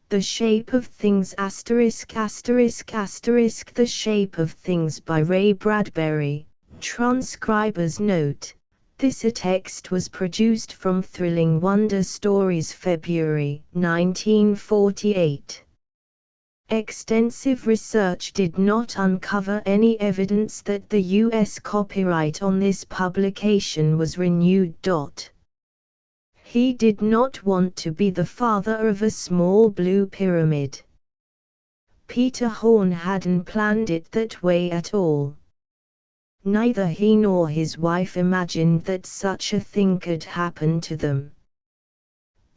The Shape of Things ******* The Shape of Things by Ray Bradbury. Transcriber's note: this text was produced from Thrilling Wonder Stories, February 1948. Extensive research did not uncover any evidence that the U.S. copyright on this publication was renewed. He did not want to be the father of a small blue pyramid. Peter Horn hadn't planned it that way at all. Neither he nor his wife imagined that such a thing could happen to them.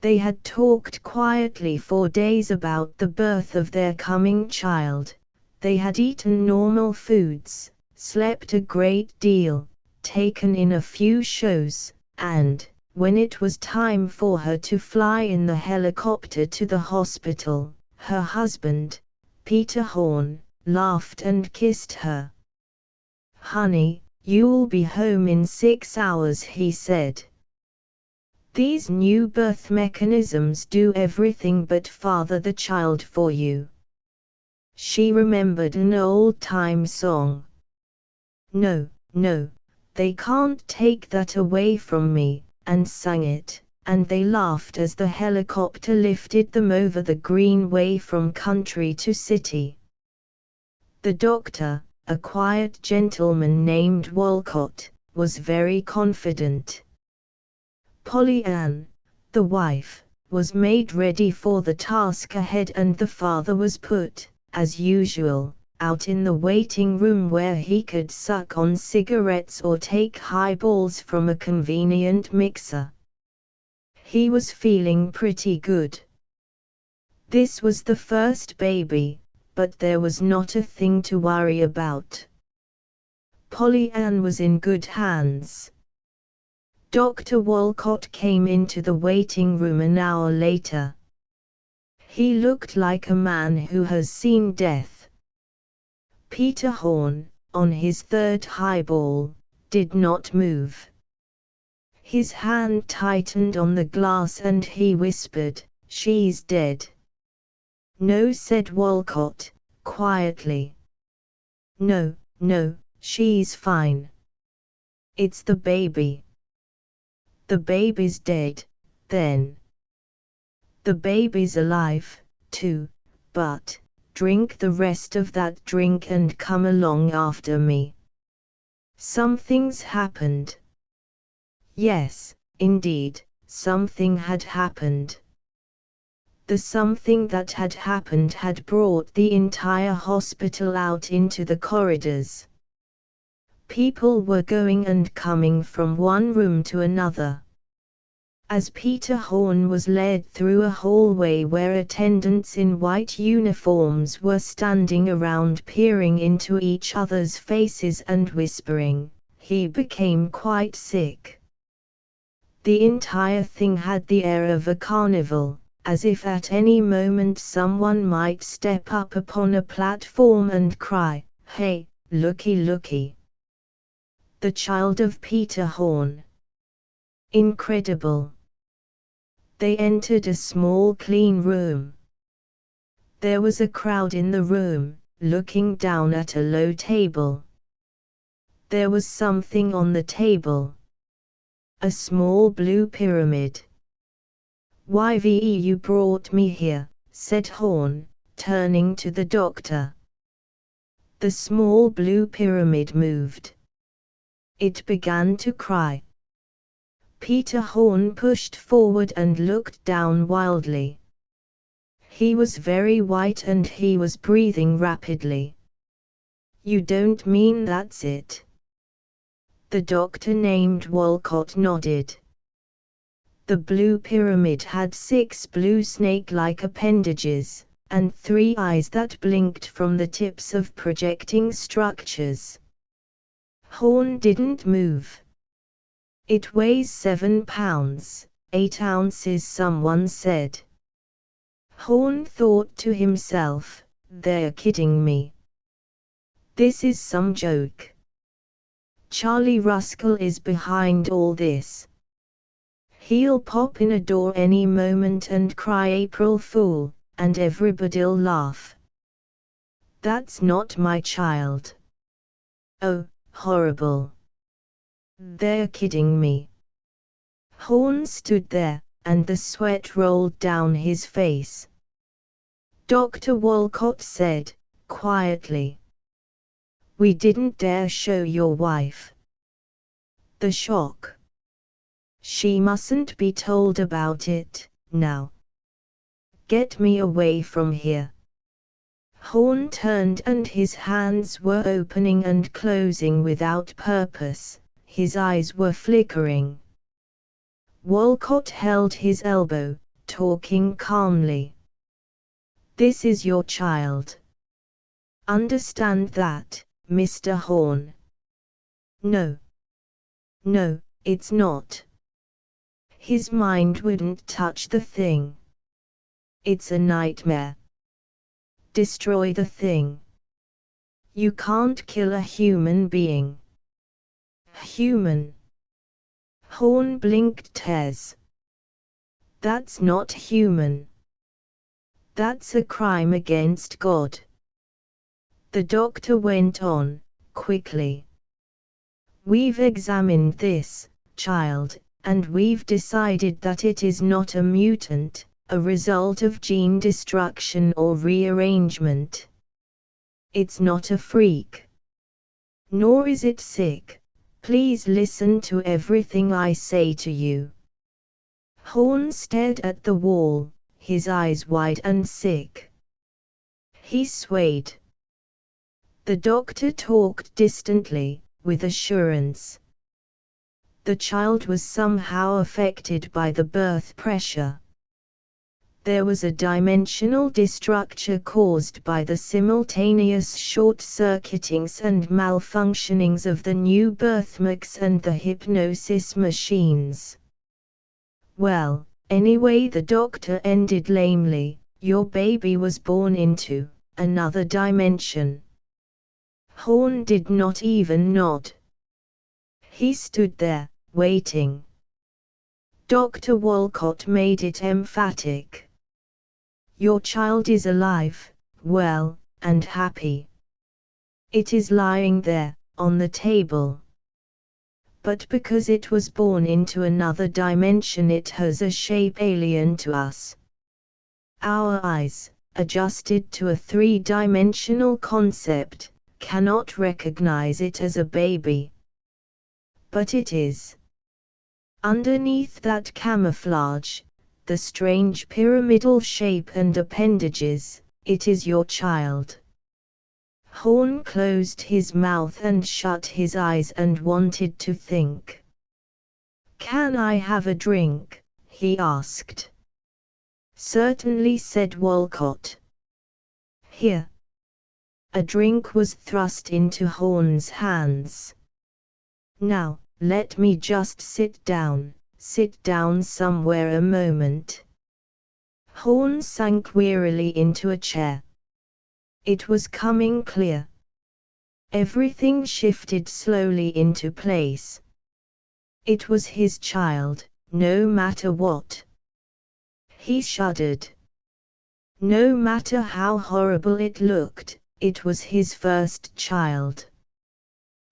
They had talked quietly for days about the birth of their coming child. They had eaten normal foods, slept a great deal, taken in a few shows, and, when it was time for her to fly in the helicopter to the hospital, her husband, Peter Horn, laughed and kissed her. "Honey, you'll be home in 6 hours," he said. These new birth mechanisms do everything but father the child for you. She remembered an old-time song. "No, no, they can't take that away from me," and sang it, and they laughed as the helicopter lifted them over the greenway from country to city. The doctor, a quiet gentleman named Walcott, was very confident. Polly Ann, the wife, was made ready for the task ahead, and the father was put, as usual, out in the waiting room where he could suck on cigarettes or take highballs from a convenient mixer. He was feeling pretty good. This was the first baby, but there was not a thing to worry about. Polly Ann was in good hands. Dr. Walcott came into the waiting room an hour later. He looked like a man who has seen death. Peter Horn, on his third highball, did not move. His hand tightened on the glass and he whispered, "She's dead." "No," said Walcott, quietly. "No, no, she's fine. It's the baby." "The baby's dead, then?" "The baby's alive, too, but drink the rest of that drink and come along after me. Something's happened." Yes, indeed, something had happened. The something that had happened had brought the entire hospital out into the corridors. People were going and coming from one room to another. As Peter Horn was led through a hallway where attendants in white uniforms were standing around peering into each other's faces and whispering, he became quite sick. The entire thing had the air of a carnival, as if at any moment someone might step up upon a platform and cry, "Hey, looky looky! The child of Peter Horn." Incredible. They entered a small clean room. There was a crowd in the room, looking down at a low table. There was something on the table. A small blue pyramid. "Yve you brought me here," said Horn, turning to the doctor. The small blue pyramid moved. It began to cry. Peter Horn pushed forward and looked down wildly. He was very white and he was breathing rapidly. "You don't mean that's it?" The doctor named Walcott nodded. The blue pyramid had 6 blue snake-like appendages, and 3 eyes that blinked from the tips of projecting structures. Horn didn't move. "It weighs 7 pounds, 8 ounces," someone said. Horn thought to himself, "They're kidding me. This is some joke. Charlie Ruskell is behind all this. He'll pop in a door any moment and cry April Fool, and everybody'll laugh. That's not my child. Oh, horrible. They're kidding me. Horn stood there, and the sweat rolled down his face. Dr. Walcott said, quietly, "We didn't dare show your wife." The shock. She mustn't be told about it, now. Get me away from here. Horn turned and his hands were opening and closing without purpose, his eyes were flickering. Walcott held his elbow, talking calmly. "This is your child. Understand that, Mr. Horn." "No. No, it's not." His mind wouldn't touch the thing. "It's a nightmare. Destroy the thing. You can't kill a human being." "Human?" Horn blinked tears. "That's not human. That's a crime against God." The doctor went on, quickly. "We've examined this child, and we've decided that it is not a mutant, a result of gene destruction or rearrangement. It's not a freak. Nor is it sick. Please listen to everything I say to you." Horn stared at the wall, his eyes wide and sick. He swayed. The doctor talked distantly, with assurance. The child was somehow affected by the birth pressure. There was a dimensional destructure caused by the simultaneous short-circuitings and malfunctionings of the new birthmarks and the hypnosis machines. "Well, anyway," the doctor ended lamely, "your baby was born into another dimension." Horn did not even nod. He stood there, waiting. Dr. Walcott made it emphatic. "Your child is alive, well, and happy. It is lying there, on the table. But because it was born into another dimension, it has a shape alien to us. Our eyes, adjusted to a three-dimensional concept, cannot recognize it as a baby. But it is. Underneath that camouflage, the strange pyramidal shape and appendages, it is your child." Horn closed his mouth and shut his eyes and wanted to think. "Can I have a drink?" he asked. "Certainly," said Walcott. "Here." A drink was thrust into Horn's hands. "Now, let me just sit down somewhere a moment." Horn sank wearily into a chair. It was coming clear. Everything shifted slowly into place. It was his child, no matter what. He shuddered. No matter how horrible it looked, it was his first child.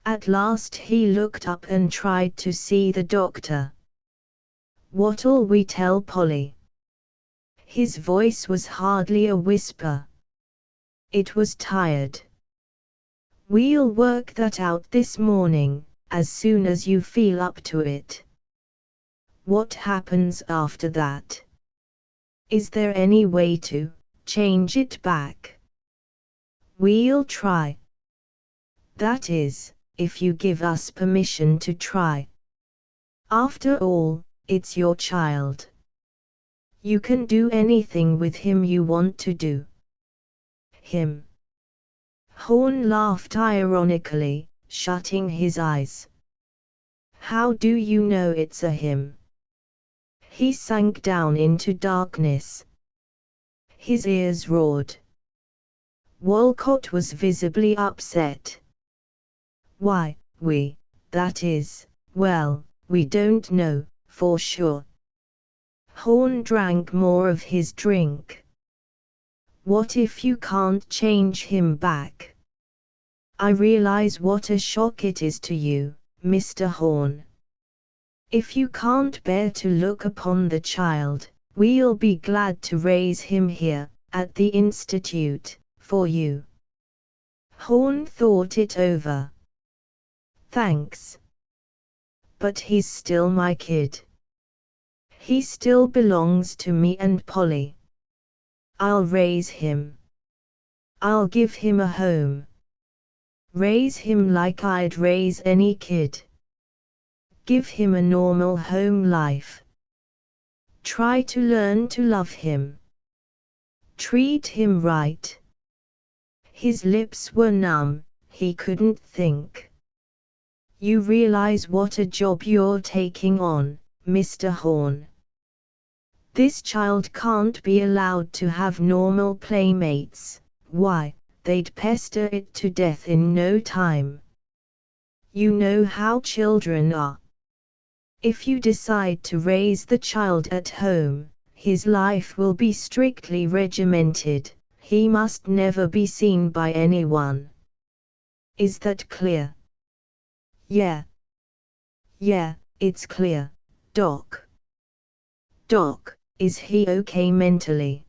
At last he looked up and tried to see the doctor. "What'll we tell Polly?" His voice was hardly a whisper. It was tired. "We'll work that out this morning, as soon as you feel up to it." "What happens after that? Is there any way to change it back?" "We'll try. That is, if you give us permission to try. After all, it's your child. You can do anything with him you want to do." "Him?" Horn laughed ironically, shutting his eyes. "How do you know it's a him?" He sank down into darkness. His ears roared. Walcott was visibly upset. "Why, that is, well, we don't know, for sure." Horn drank more of his drink. What if you can't change him back? I realize what a shock it is to you, Mr. Horn. If you can't bear to look upon the child, we'll be glad to raise him here, at the Institute, for you. Horn thought it over. Thanks. But he's still my kid. He still belongs to me and Polly. I'll raise him. I'll give him a home. Raise him like I'd raise any kid. Give him a normal home life. Try to learn to love him. Treat him right. His lips were numb, he couldn't think. You realize what a job you're taking on, Mr. Horn. This child can't be allowed to have normal playmates. Why, they'd pester it to death in no time. You know how children are. If you decide to raise the child at home, his life will be strictly regimented. He must never be seen by anyone. Is that clear? Yeah. Yeah, it's clear, Doc. Doc, is he okay mentally?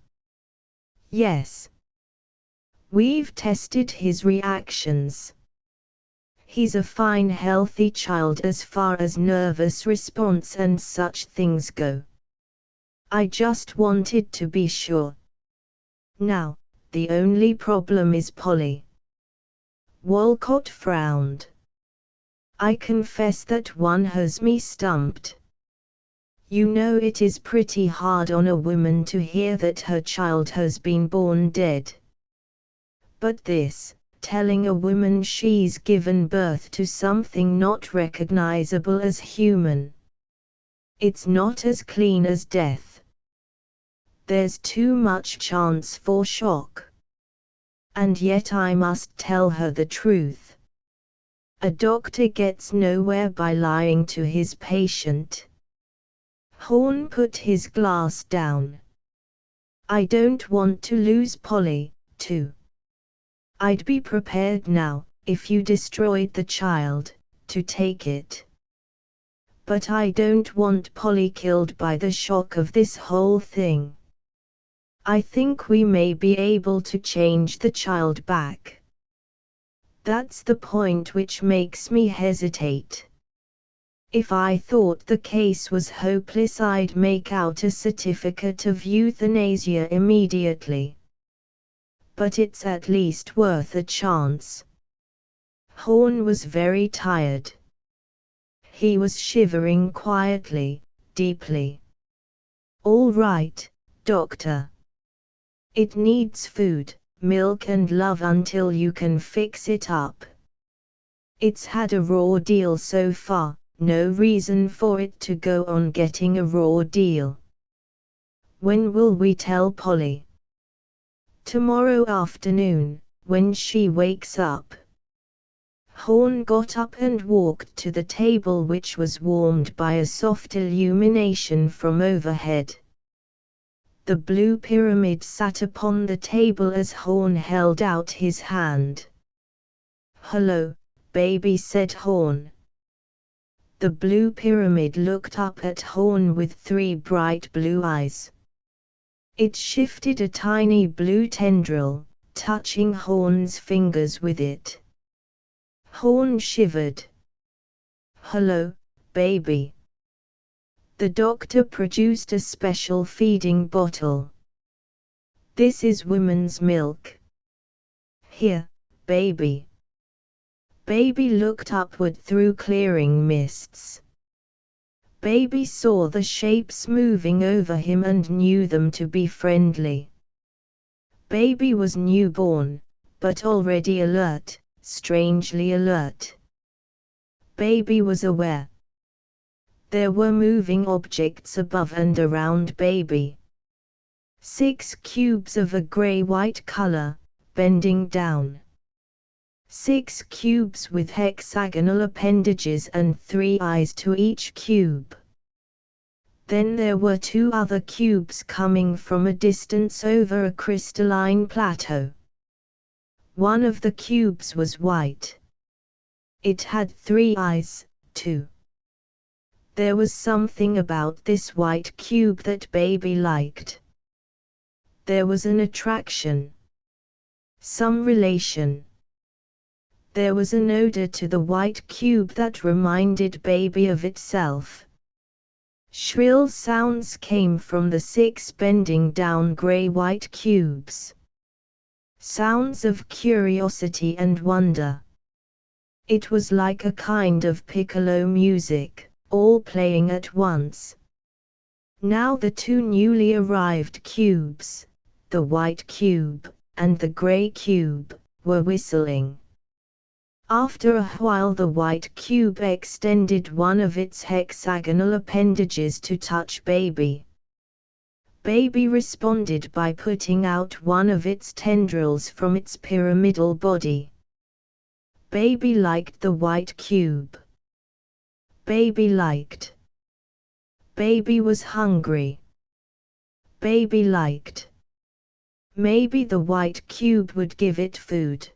Yes. We've tested his reactions. He's a fine healthy child as far as nervous response and such things go. I just wanted to be sure. Now, the only problem is Polly. Walcott frowned. I confess that one has me stumped. You know it is pretty hard on a woman to hear that her child has been born dead. But this, telling a woman she's given birth to something not recognizable as human. It's not as clean as death. There's too much chance for shock. And yet I must tell her the truth. A doctor gets nowhere by lying to his patient. Horn put his glass down. I don't want to lose Polly, too. I'd be prepared now, if you destroyed the child, to take it. But I don't want Polly killed by the shock of this whole thing. I think we may be able to change the child back. That's the point which makes me hesitate. If I thought the case was hopeless, I'd make out a certificate of euthanasia immediately. But it's at least worth a chance. Horn was very tired. He was shivering quietly, deeply. All right, doctor. It needs food, milk and love until you can fix it up. It's had a raw deal so far, no reason for it to go on getting a raw deal. When will we tell Polly? Tomorrow afternoon, when she wakes up. Horn got up and walked to the table, which was warmed by a soft illumination from overhead. The blue pyramid sat upon the table as Horn held out his hand. "Hello, baby," said Horn. The blue pyramid looked up at Horn with 3 bright blue eyes. It shifted a tiny blue tendril, touching Horn's fingers with it. Horn shivered. "Hello, baby." The doctor produced a special feeding bottle. "This is woman's milk. Here, baby." Baby looked upward through clearing mists. Baby saw the shapes moving over him and knew them to be friendly. Baby was newborn, but already alert, strangely alert. Baby was aware. There were moving objects above and around baby. 6 cubes of a gray-white color, bending down. 6 cubes with hexagonal appendages and 3 eyes to each cube. Then there were two other cubes coming from a distance over a crystalline plateau. One of the cubes was white. It had 3 eyes, too. There was something about this white cube that Baby liked. There was an attraction. Some relation. There was an odor to the white cube that reminded Baby of itself. Shrill sounds came from the 6 bending down gray-white cubes. Sounds of curiosity and wonder. It was like a kind of piccolo music, all playing at once. Now the 2 newly arrived cubes, the white cube and the gray cube, were whistling. After a while the white cube extended one of its hexagonal appendages to touch Baby. Baby responded by putting out one of its tendrils from its pyramidal body. Baby liked the white cube. Baby liked. Baby was hungry. Baby liked. Maybe the white cube would give it food.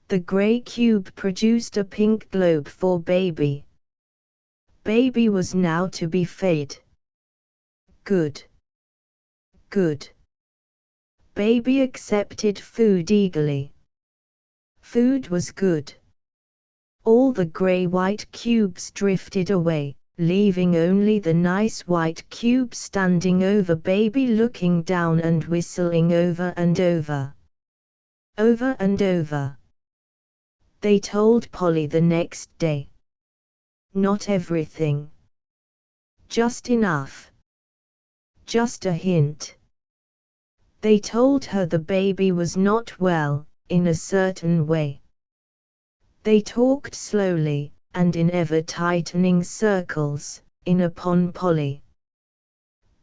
The gray cube produced a pink globe for Baby. Baby was now to be fed. Good. Good. Baby accepted food eagerly. Food was good. All the gray-white cubes drifted away, leaving only the nice white cube standing over Baby, looking down and whistling over and over. Over and over. They told Polly the next day. Not everything. Just enough. Just a hint. They told her the baby was not well, in a certain way. They talked slowly, and in ever-tightening circles, in upon Polly.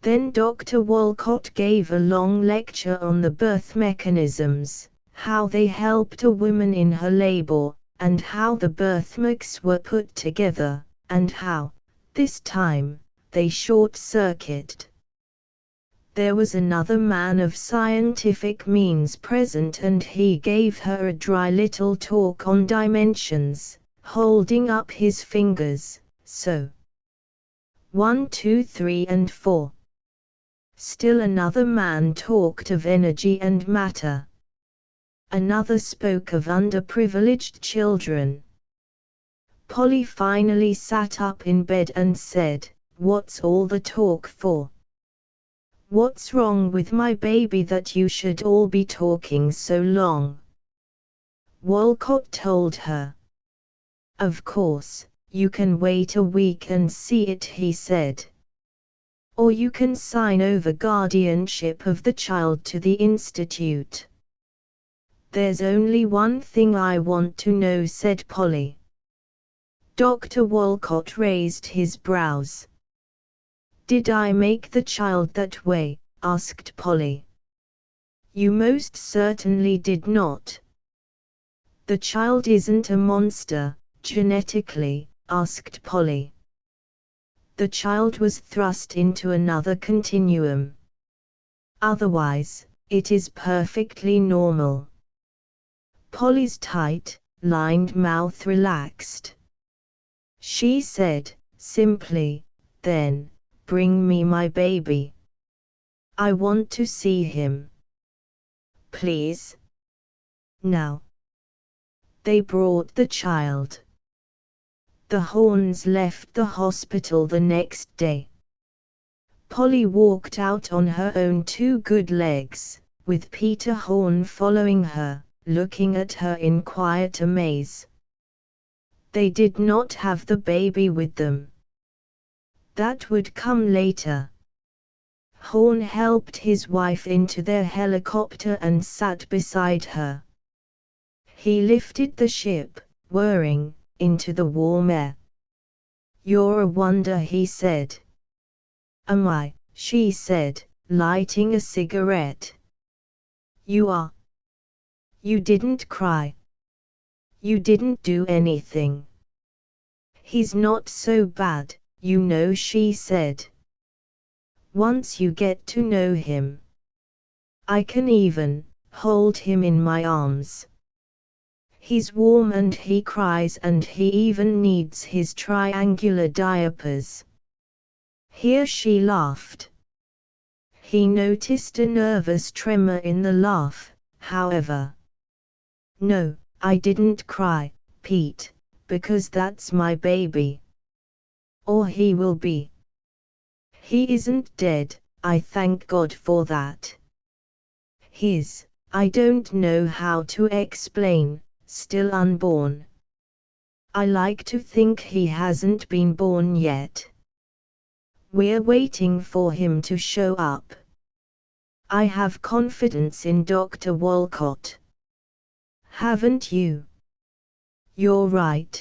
Then Dr. Walcott gave a long lecture on the birth mechanisms, how they helped a woman in her labor, and how the birthmarks were put together, and how, this time, they short-circuited. There was another man of scientific means present, and he gave her a dry little talk on dimensions, holding up his fingers, so. 1, 2, 3 and 4. Still another man talked of energy and matter. Another spoke of underprivileged children. Polly finally sat up in bed and said, "What's all the talk for? What's wrong with my baby that you should all be talking so long?" Walcott told her. "Of course, you can wait a week and see it," he said. "Or you can sign over guardianship of the child to the institute." "There's only one thing I want to know," said Polly. Dr. Walcott raised his brows. "Did I make the child that way?" asked Polly. "You most certainly did not." "The child isn't a monster, genetically?" asked Polly. "The child was thrust into another continuum. Otherwise, it is perfectly normal." Polly's tight, lined mouth relaxed. She said, simply, "Then, bring me my baby. I want to see him. Please." Now. They brought the child. The Horns left the hospital the next day. Polly walked out on her own 2 good legs, with Peter Horn following her, looking at her in quiet amaze. They did not have the baby with them. That would come later. Horn helped his wife into their helicopter and sat beside her. He lifted the ship, whirring, into the warm air. "You're a wonder," he said. "Am I?" she said, lighting a cigarette. "You are. You didn't cry. You didn't do anything. He's not so bad, you know," she said. once you get to know him. I can even hold him in my arms. He's warm and he cries and he even needs his triangular diapers." Here she laughed. He noticed a nervous tremor in the laugh, however. "No, I didn't cry, Pete, because that's my baby. Or he will be. He isn't dead, I thank God for that. I don't know how to explain, still unborn. I like to think he hasn't been born yet. We're waiting for him to show up. I have confidence in Dr. Walcott. Haven't you?" "You're right.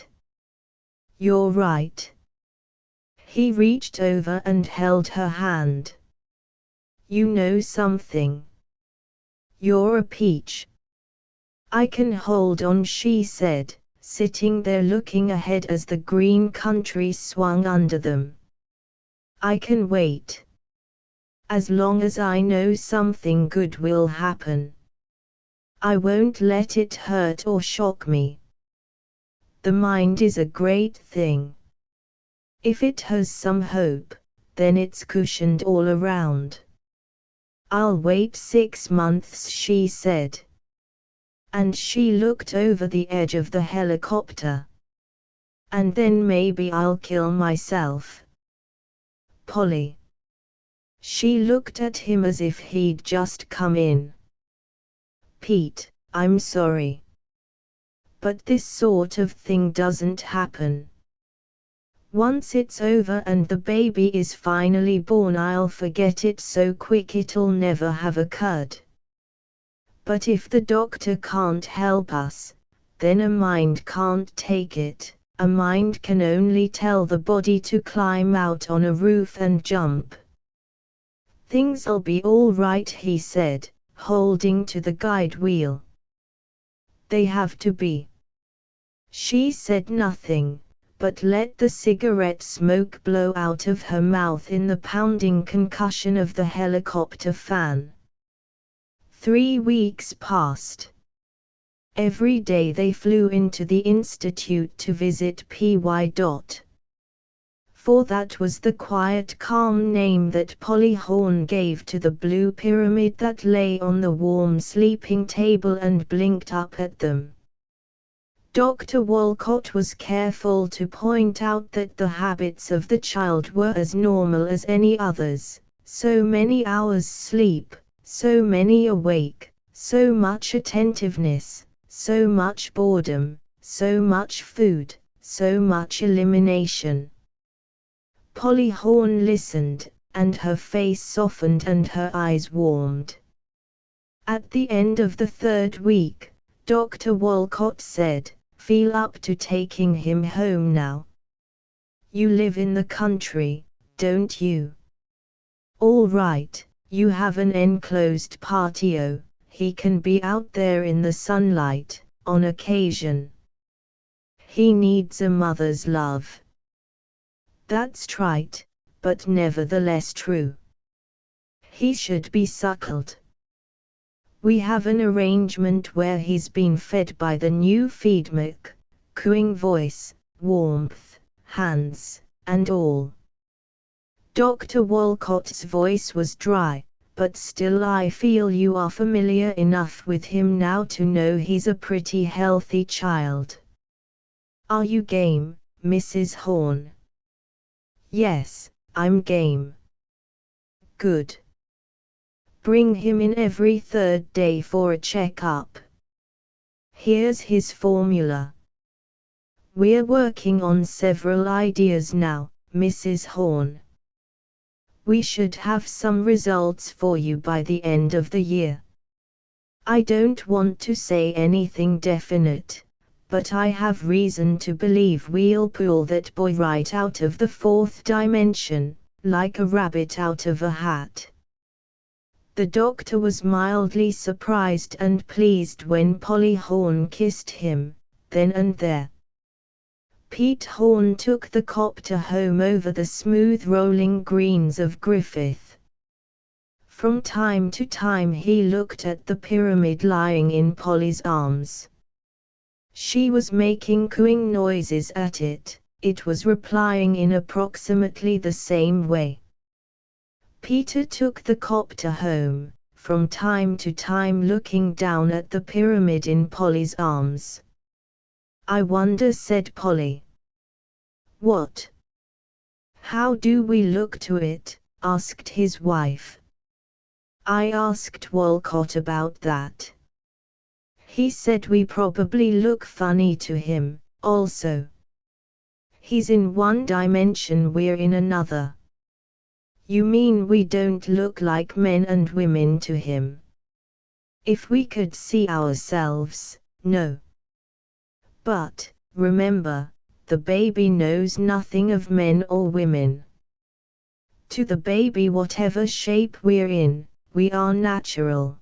You're right." He reached over and held her hand. "You know something. You're a peach." "I can hold on," she said, sitting there looking ahead as the green country swung under them. "I can wait. As long as I know something good will happen. I won't let it hurt or shock me. The mind is a great thing. If it has some hope, then it's cushioned all around." "I'll wait 6 months," she said. And she looked over the edge of the helicopter. "And then maybe I'll kill myself. Polly." She looked at him as if he'd just come in. "Pete, I'm sorry. But this sort of thing doesn't happen. Once it's over and the baby is finally born, I'll forget it so quick it'll never have occurred. But if the doctor can't help us, then a mind can't take it. A mind can only tell the body to climb out on a roof and jump." "Things'll be all right," he said, holding to the guide wheel. "They have to be." She said nothing, but let the cigarette smoke blow out of her mouth in the pounding concussion of the helicopter fan. 3 weeks passed. Every day they flew into the institute to visit Py. For that was the quiet, calm name that Polly Horn gave to the blue pyramid that lay on the warm sleeping table and blinked up at them. Dr. Walcott was careful to point out that the habits of the child were as normal as any others: so many hours sleep, so many awake, so much attentiveness, so much boredom, so much food, so much elimination. Polly Horn listened, and her face softened and her eyes warmed. At the end of the 3rd week, Dr. Walcott said, "Feel up to taking him home now. You live in the country, don't you? All right, you have an enclosed patio, he can be out there in the sunlight, on occasion. He needs a mother's love." That's trite, but nevertheless true. He should be suckled. We have an arrangement where he's been fed by the new feed milk, cooing voice, warmth, hands, and all. Dr. Walcott's voice was dry, but still I feel you are familiar enough with him now to know he's a pretty healthy child. Are you game, Mrs. Horn? Yes, I'm game. Good. Bring him in every 3rd day for a checkup. Here's his formula. We're working on several ideas now, Mrs. Horn. We should have some results for you by the end of the year. I don't want to say anything definite, but I have reason to believe we'll pull that boy right out of the 4th dimension, like a rabbit out of a hat. The doctor was mildly surprised and pleased when Polly Horn kissed him, then and there. Pete Horn took the copter home over the smooth rolling greens of Griffith, From time to time he looked at the pyramid lying in Polly's arms. She was making cooing noises at it. It was replying in approximately the same way. Peter took the copter home, from time to time looking down at the pyramid in Polly's arms. "I wonder," said Polly. "What? How do we look to it?" asked his wife. "I asked Walcott about that. He said we probably look funny to him, also. He's in one dimension, we're in another." "You mean we don't look like men and women to him?" "If we could see ourselves, no. But, remember, the baby knows nothing of men or women. To the baby, whatever shape we're in, we are natural.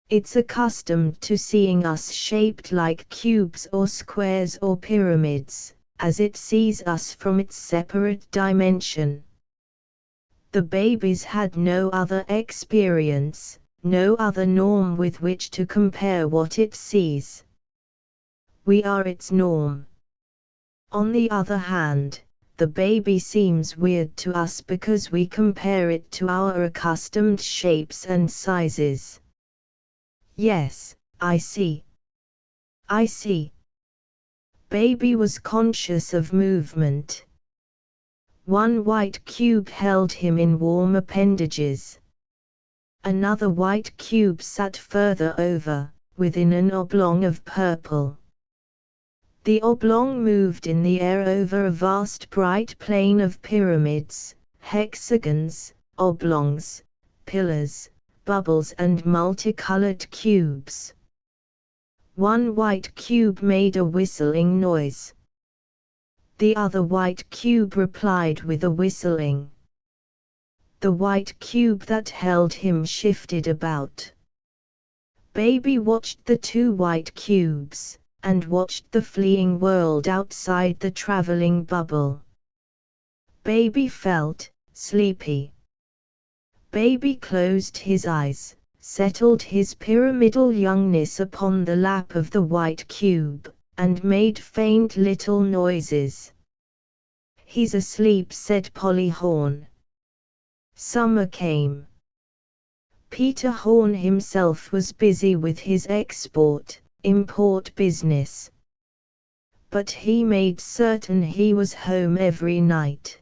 It's accustomed to seeing us shaped like cubes or squares or pyramids, as it sees us from its separate dimension. The baby's had no other experience, no other norm with which to compare what it sees. We are its norm. On the other hand, the baby seems weird to us because we compare it to our accustomed shapes and sizes." "Yes, I see. I see." Baby was conscious of movement. One white cube held him in warm appendages. Another white cube sat further over, within an oblong of purple. The oblong moved in the air over a vast bright plain of pyramids, hexagons, oblongs, pillars, bubbles and multicolored cubes. One white cube made a whistling noise. The other white cube replied with a whistling. The white cube that held him shifted about. Baby watched the two white cubes, and watched the fleeing world outside the traveling bubble. Baby felt sleepy. Baby closed his eyes, settled his pyramidal youngness upon the lap of the white cube, and made faint little noises. "He's asleep," said Polly Horne. Summer came. Peter Horne himself was busy with his export-import business. But he made certain he was home every night.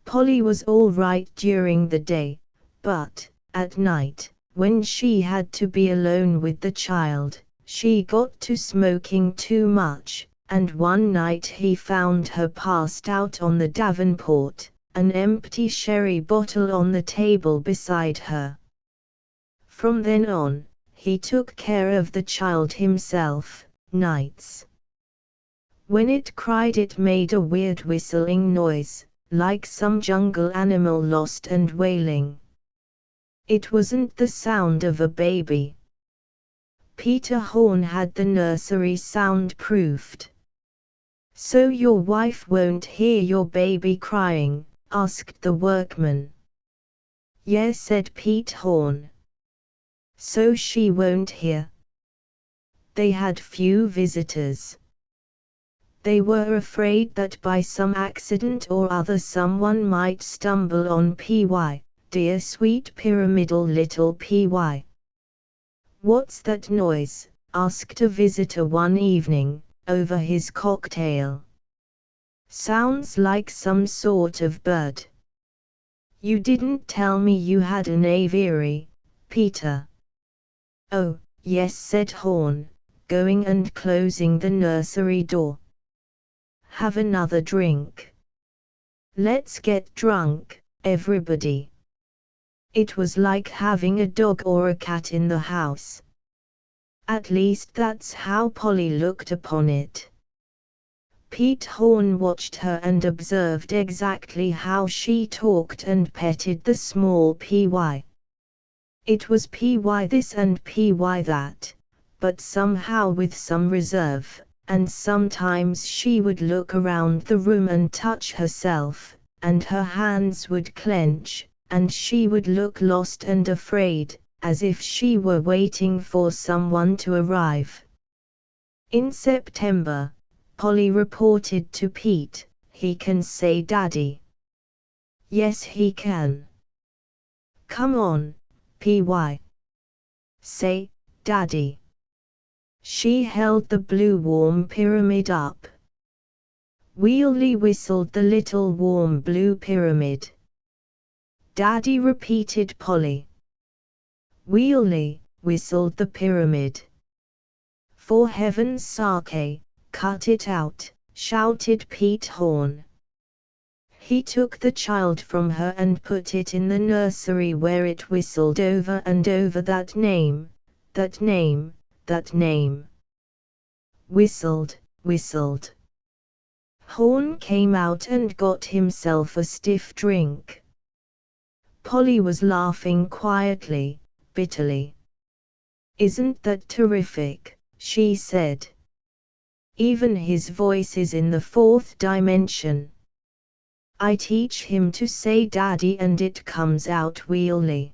Polly was all right during the day, but, at night, when she had to be alone with the child, she got to smoking too much, and one night he found her passed out on the davenport, an empty sherry bottle on the table beside her. From then on, he took care of the child himself, nights. When it cried, it made a weird whistling noise, like some jungle animal lost and wailing. It wasn't the sound of a baby. Peter Horne had the nursery soundproofed. "So your wife won't hear your baby crying?" asked the workman. "Yes," said Pete Horne. "So she won't hear." They had few visitors. They were afraid that by some accident or other someone might stumble on Py, dear sweet pyramidal little Py. "What's that noise?" asked a visitor one evening, over his cocktail. "Sounds like some sort of bird." "You didn't tell me you had an aviary, Peter." "Oh, yes," said Horne, going and closing the nursery door. "Have another drink. Let's get drunk, everybody." It was like having a dog or a cat in the house. At least that's how Polly looked upon it. Pete Horne watched her and observed exactly how she talked and petted the small Py. It was Py this and Py that, but somehow with some reserve, and sometimes she would look around the room and touch herself, and her hands would clench, and she would look lost and afraid, as if she were waiting for someone to arrive. In September, Polly reported to Pete, "He can say Daddy." "Yes, he can. Come on, Py. Say, Daddy." She held the blue warm pyramid up. Wheelie whistled the little warm blue pyramid. "Daddy," repeated Polly. Wheelie whistled the pyramid. "For heaven's sake, cut it out," shouted Pete Horn. He took the child from her and put it in the nursery, where it whistled over and over that name, that name, that name. Whistled, whistled. Horn came out and got himself a stiff drink. Polly was laughing quietly, bitterly. "Isn't that terrific?" she said. "Even his voice is in the fourth dimension. I teach him to say Daddy and it comes out Wheelie.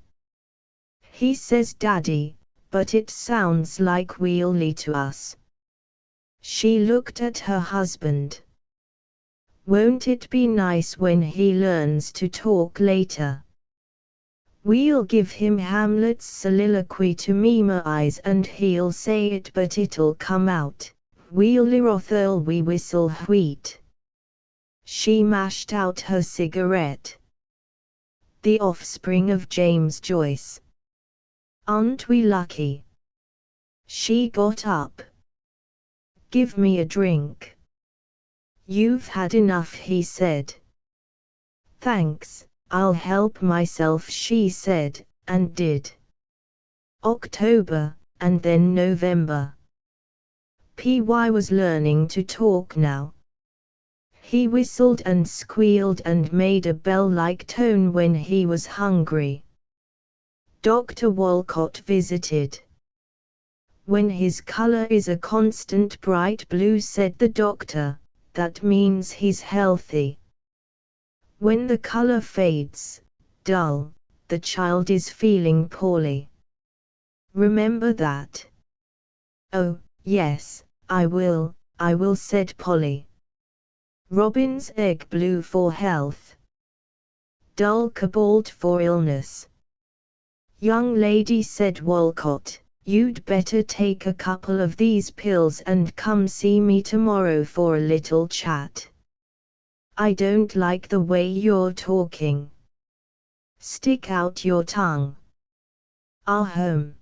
He says Daddy, but it sounds like Wheelie to us." She looked at her husband. "Won't it be nice when he learns to talk later? We'll give him Hamlet's soliloquy to memorize and he'll say it, but it'll come out, Wheelirothel we whistle wheat." She mashed out her cigarette. "The offspring of James Joyce. Aren't we lucky?" She got up. "Give me a drink." "You've had enough," he said. "Thanks, I'll help myself," she said, and did. October, and then November. Py was learning to talk now. He whistled and squealed and made a bell-like tone when he was hungry. Dr. Walcott visited. "When his color is a constant bright blue," said the doctor, "that means he's healthy. When the color fades, dull, the child is feeling poorly. Remember that." "Oh, yes, I will," said Polly. "Robin's egg blue for health. Dull cobalt for illness." "Young lady," said Walcott, "you'd better take a couple of these pills and come see me tomorrow for a little chat. I don't like the way you're talking. Stick out your tongue. Ahem.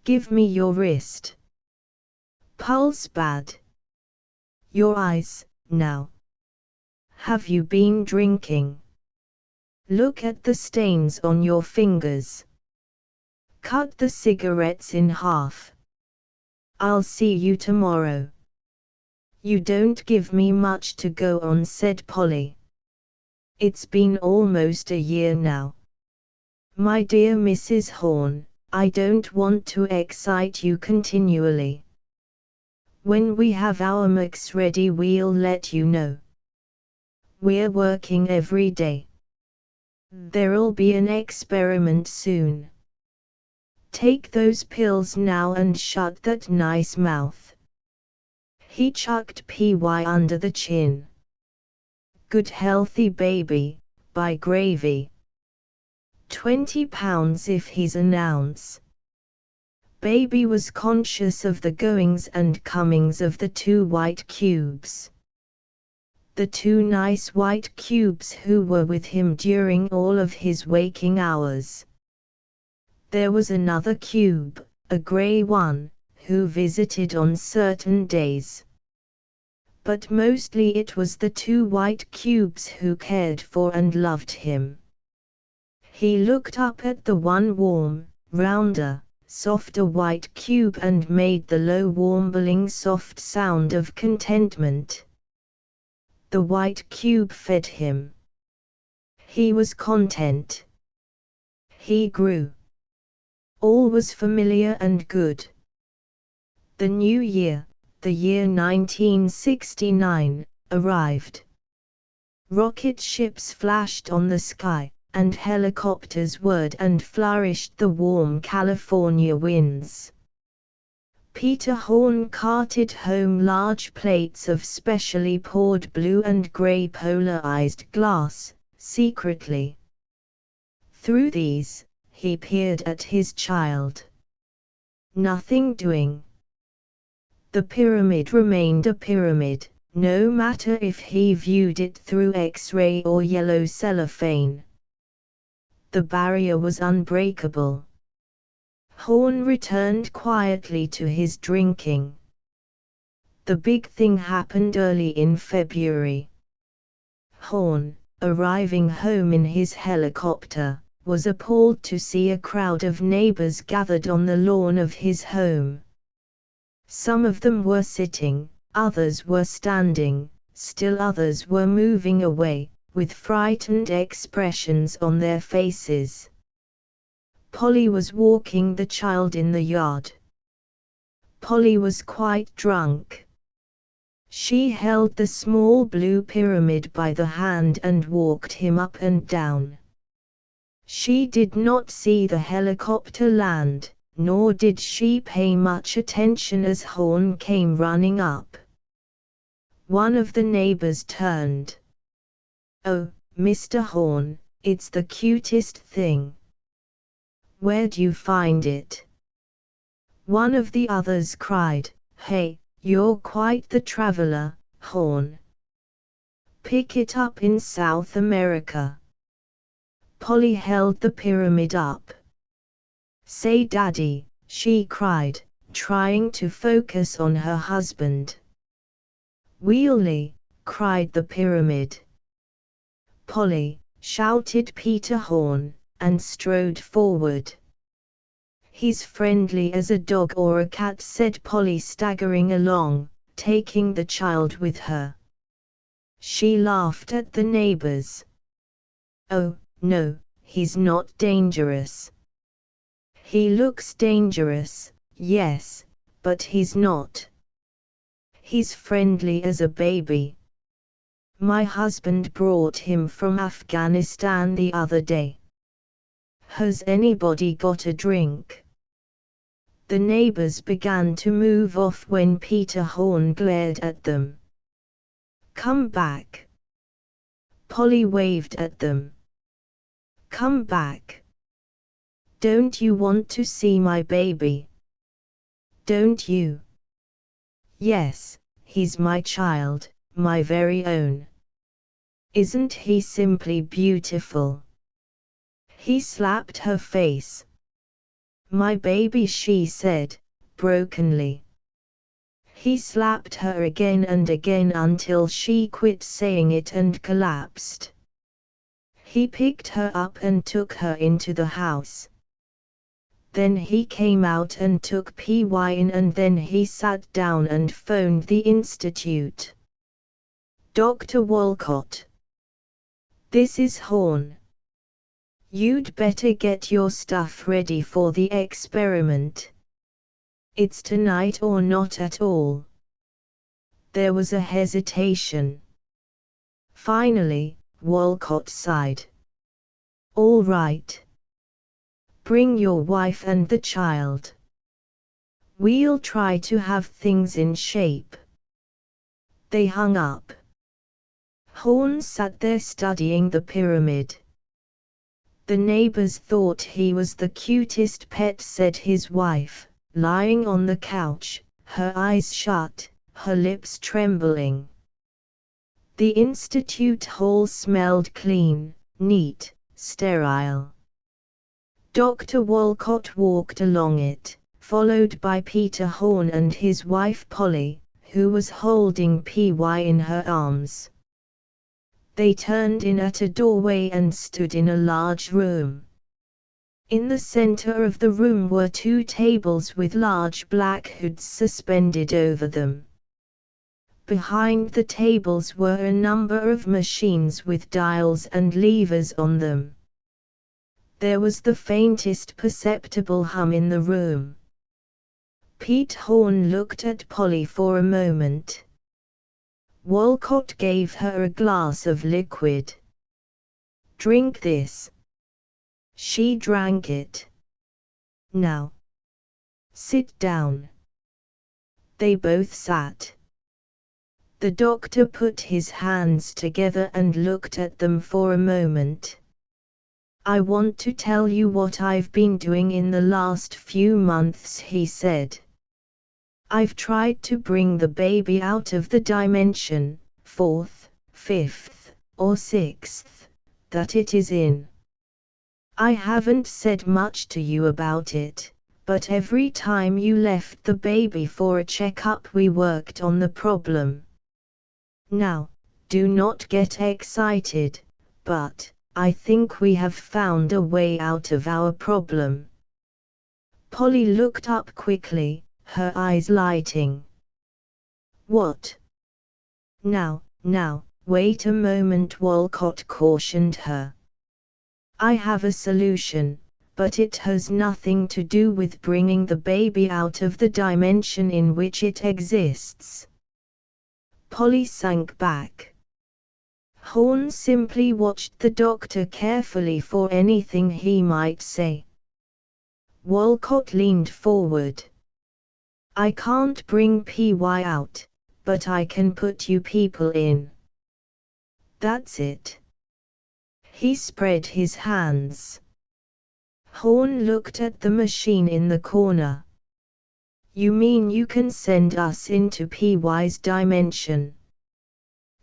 Give me your wrist. Pulse bad. Your eyes, now. Have you been drinking? Look at the stains on your fingers. Cut the cigarettes in half. I'll see you tomorrow." "You don't give me much to go on," said Polly. "It's been almost a year now. My dear Mrs. Horn, I don't want to excite you continually. When we have our mix ready we'll let you know. We're working every day. There'll be an experiment soon. Take those pills now and shut that nice mouth." He chucked Py under the chin. "Good healthy baby, by gravy. £20 if he's an ounce." Baby was conscious of the goings and comings of the two white cubes. The two nice white cubes who were with him during all of his waking hours. There was another cube, a grey one, who visited on certain days. But mostly it was the two white cubes who cared for and loved him. He looked up at the one warm, rounder, softer white cube and made the low warbling soft sound of contentment. The white cube fed him. He was content. He grew. All was familiar and good. The new year, the year 1969, arrived. Rocket ships flashed on the sky, and helicopters whirred and flourished the warm California winds. Peter Horn carted home large plates of specially poured blue and gray polarized glass, secretly. Through these, he peered at his child. Nothing doing. The pyramid remained a pyramid, no matter if he viewed it through X-ray or yellow cellophane. The barrier was unbreakable. Horn returned quietly to his drinking. The big thing happened early in February. Horn, arriving home in his helicopter, was appalled to see a crowd of neighbors gathered on the lawn of his home. Some of them were sitting, others were standing, still others were moving away, with frightened expressions on their faces. Polly was walking the child in the yard. Polly was quite drunk. She held the small blue pyramid by the hand and walked him up and down. She did not see the helicopter land, nor did she pay much attention as Horn came running up. One of the neighbors turned. "Oh, Mr. Horn, it's the cutest thing. Where'd you find it?" One of the others cried, "Hey, you're quite the traveler, Horn. Pick it up in South America." Polly held the pyramid up. "Say Daddy," she cried, trying to focus on her husband. "Wheelie," cried the pyramid. "Polly," shouted Peter Horn, and strode forward. "He's friendly as a dog or a cat," said Polly, staggering along, taking the child with her. She laughed at the neighbors. "Oh, no, he's not dangerous." "He looks dangerous, yes, but he's not. He's friendly as a baby. My husband brought him from Afghanistan the other day. Has anybody got a drink?" The neighbors began to move off when Peter Horn glared at them. "Come back." Polly waved at them. "Come back. Don't you want to see my baby? Don't you?" "Yes, he's my child, my very own. Isn't he simply beautiful?" He slapped her face. "My baby," she said, brokenly. He slapped her again and again until she quit saying it and collapsed. He picked her up and took her into the house. Then he came out and took PY in, and then he sat down and phoned the institute. "Dr. Walcott. This is Horn. You'd better get your stuff ready for the experiment. It's tonight or not at all." There was a hesitation. Finally, Walcott sighed. "All right. Bring your wife and the child. We'll try to have things in shape." They hung up. Horn sat there studying the pyramid. The neighbors thought he was the cutest pet, said his wife, lying on the couch, her eyes shut, her lips trembling. The institute hall smelled clean, neat, sterile. Dr. Walcott walked along it, followed by Peter Horn and his wife Polly, who was holding PY in her arms. They turned in at a doorway and stood in a large room. In the center of the room were two tables with large black hoods suspended over them. Behind the tables were a number of machines with dials and levers on them. There was the faintest perceptible hum in the room. Pete Horn looked at Polly for a moment. Walcott gave her a glass of liquid. "Drink this," She drank it. Now. Sit down. They both sat. The doctor put his hands together and looked at them for a moment. I want to tell you what I've been doing in the last few months, he said. I've tried to bring the baby out of the dimension, fourth, fifth, or sixth, that it is in. I haven't said much to you about it, but every time you left the baby for a checkup we worked on the problem. Now, do not get excited, but I think we have found a way out of our problem. Polly looked up quickly, her eyes lighting. What? Now, wait a moment, Walcott cautioned her. I have a solution, but it has nothing to do with bringing the baby out of the dimension in which it exists. Polly sank back. Horn simply watched the doctor carefully for anything he might say. Walcott leaned forward. I can't bring PY out, but I can put you people in. That's it. He spread his hands. Horn looked at the machine in the corner. You mean you can send us into PY's dimension?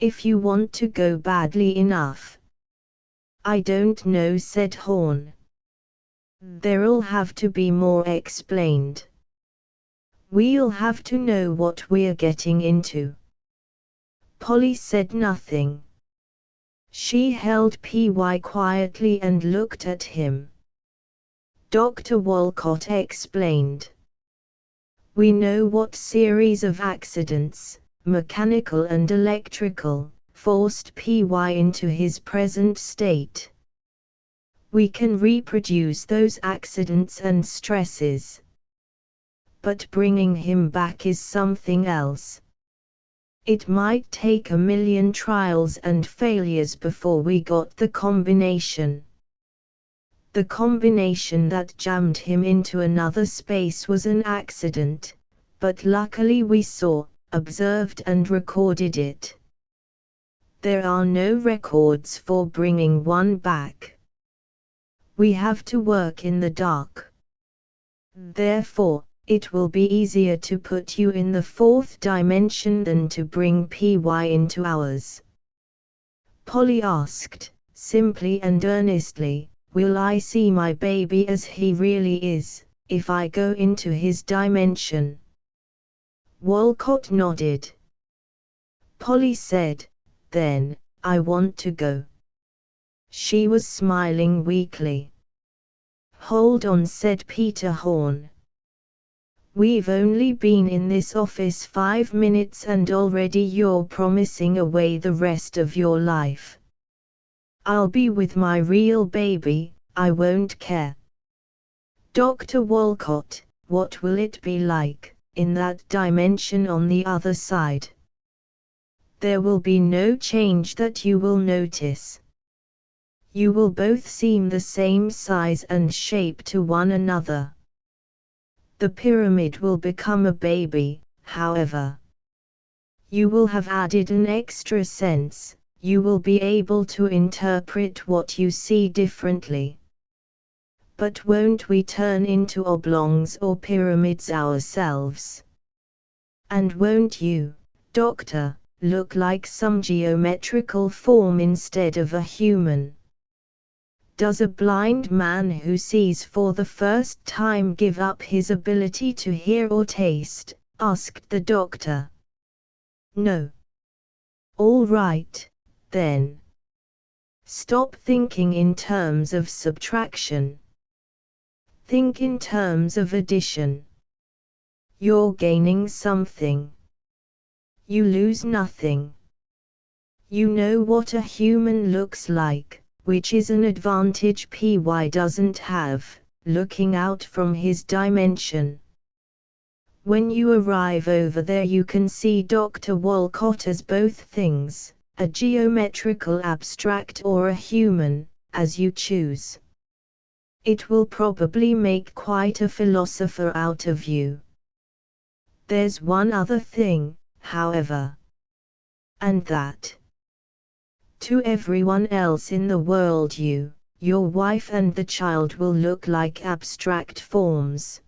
If you want to go badly enough. I don't know, said Horn. There'll have to be more explained. We'll have to know what we're getting into. Polly said nothing. She held PY quietly and looked at him. Dr. Walcott explained. We know what series of accidents, mechanical and electrical, forced PY into his present state. We can reproduce those accidents and stresses. But bringing him back is something else. It might take 1,000,000 trials and failures before we got the combination. The combination that jammed him into another space was an accident, but luckily we saw, observed and recorded it. There are no records for bringing one back. We have to work in the dark. Therefore, it will be easier to put you in the fourth dimension than to bring PY into ours. Polly asked, simply and earnestly, will I see my baby as he really is, if I go into his dimension? Walcott nodded. Polly said, then, I want to go. She was smiling weakly. Hold on, said Peter Horn. We've only been in this office 5 minutes and already you're promising away the rest of your life. I'll be with my real baby, I won't care. Dr. Walcott, what will it be like, in that dimension on the other side? There will be no change that you will notice. You will both seem the same size and shape to one another. The pyramid will become a baby, however. You will have added an extra sense, you will be able to interpret what you see differently. But won't we turn into oblongs or pyramids ourselves? And won't you, Doctor, look like some geometrical form instead of a human? Does a blind man who sees for the first time give up his ability to hear or taste? Asked the doctor. No. All right, then. Stop thinking in terms of subtraction. Think in terms of addition. You're gaining something. You lose nothing. You know what a human looks like, which is an advantage PY doesn't have, looking out from his dimension. When you arrive over there you can see Dr. Walcott as both things, a geometrical abstract or a human, as you choose. It will probably make quite a philosopher out of you. There's one other thing, however. And that, to everyone else in the world, your wife and the child will look like abstract forms.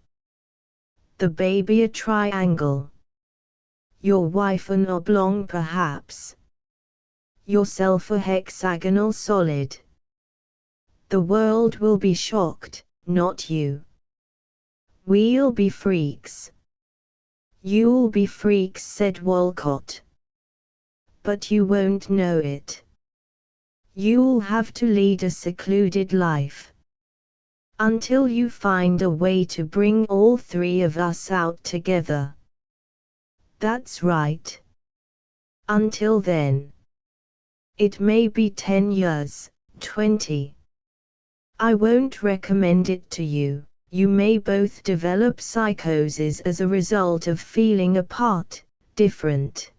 The baby a triangle. Your wife an oblong perhaps. Yourself a hexagonal solid. The world will be shocked, not you. We'll be freaks. You'll be freaks, said Walcott. But you won't know it. You'll have to lead a secluded life. Until you find a way to bring all three of us out together. That's right. Until then. It may be 10 years, 20. I won't recommend it to you. You may both develop psychosis as a result of feeling apart, different.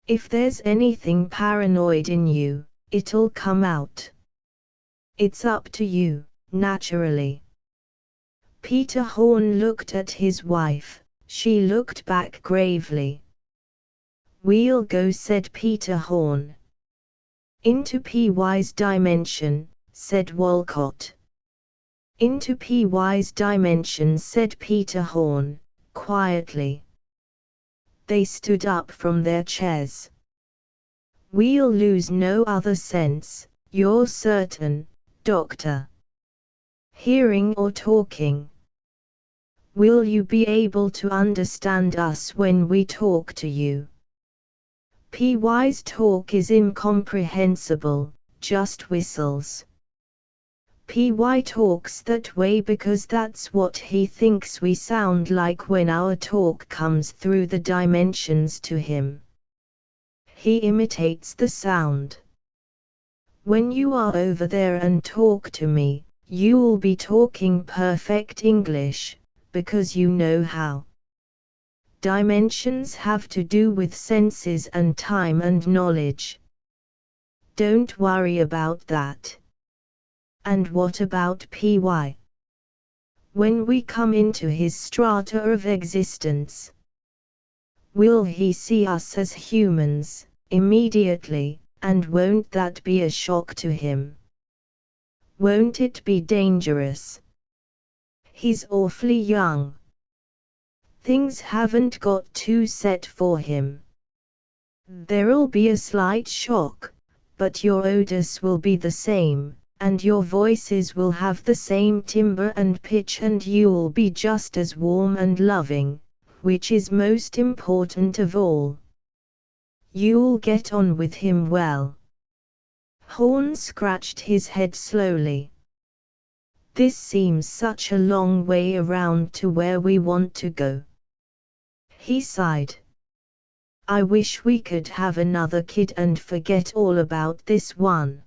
If there's anything paranoid in you, it'll come out. It's up to you, naturally. Peter Horn looked at his wife. She looked back gravely. We'll go, said Peter Horn. Into PY's dimension, said Walcott. Into PY's dimension, said Peter Horn, quietly. They stood up from their chairs. We'll lose no other sense, you're certain, Doctor? Hearing or talking? Will you be able to understand us when we talk to you? PY's talk is incomprehensible, just whistles. PY talks that way because that's what he thinks we sound like when our talk comes through the dimensions to him. He imitates the sound. When you are over there and talk to me, you'll be talking perfect English, because you know how. Dimensions have to do with senses and time and knowledge. Don't worry about that. And what about PY? When we come into his strata of existence, will he see us as humans, immediately, and won't that be a shock to him? Won't it be dangerous? He's awfully young. Things haven't got too set for him. There'll be a slight shock, but your odors will be the same, and your voices will have the same timbre and pitch, and you'll be just as warm and loving, which is most important of all. You'll get on with him well. Horn scratched his head slowly. This seems such a long way around to where we want to go. He sighed. I wish we could have another kid and forget all about this one.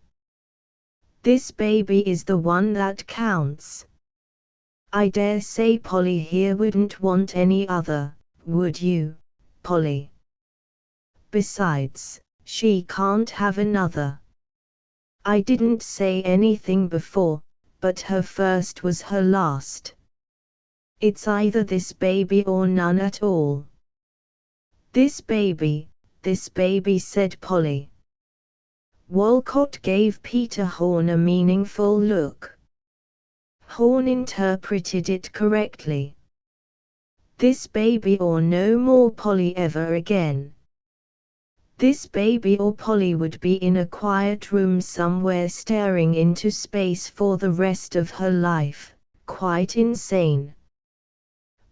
This baby is the one that counts. I dare say Polly here wouldn't want any other, would you, Polly? Besides, she can't have another. I didn't say anything before, but her first was her last. It's either this baby or none at all. This baby, said Polly. Walcott gave Peter Horn a meaningful look. Horn interpreted it correctly. This baby or no more Polly ever again. This baby or Polly would be in a quiet room somewhere staring into space for the rest of her life, quite insane.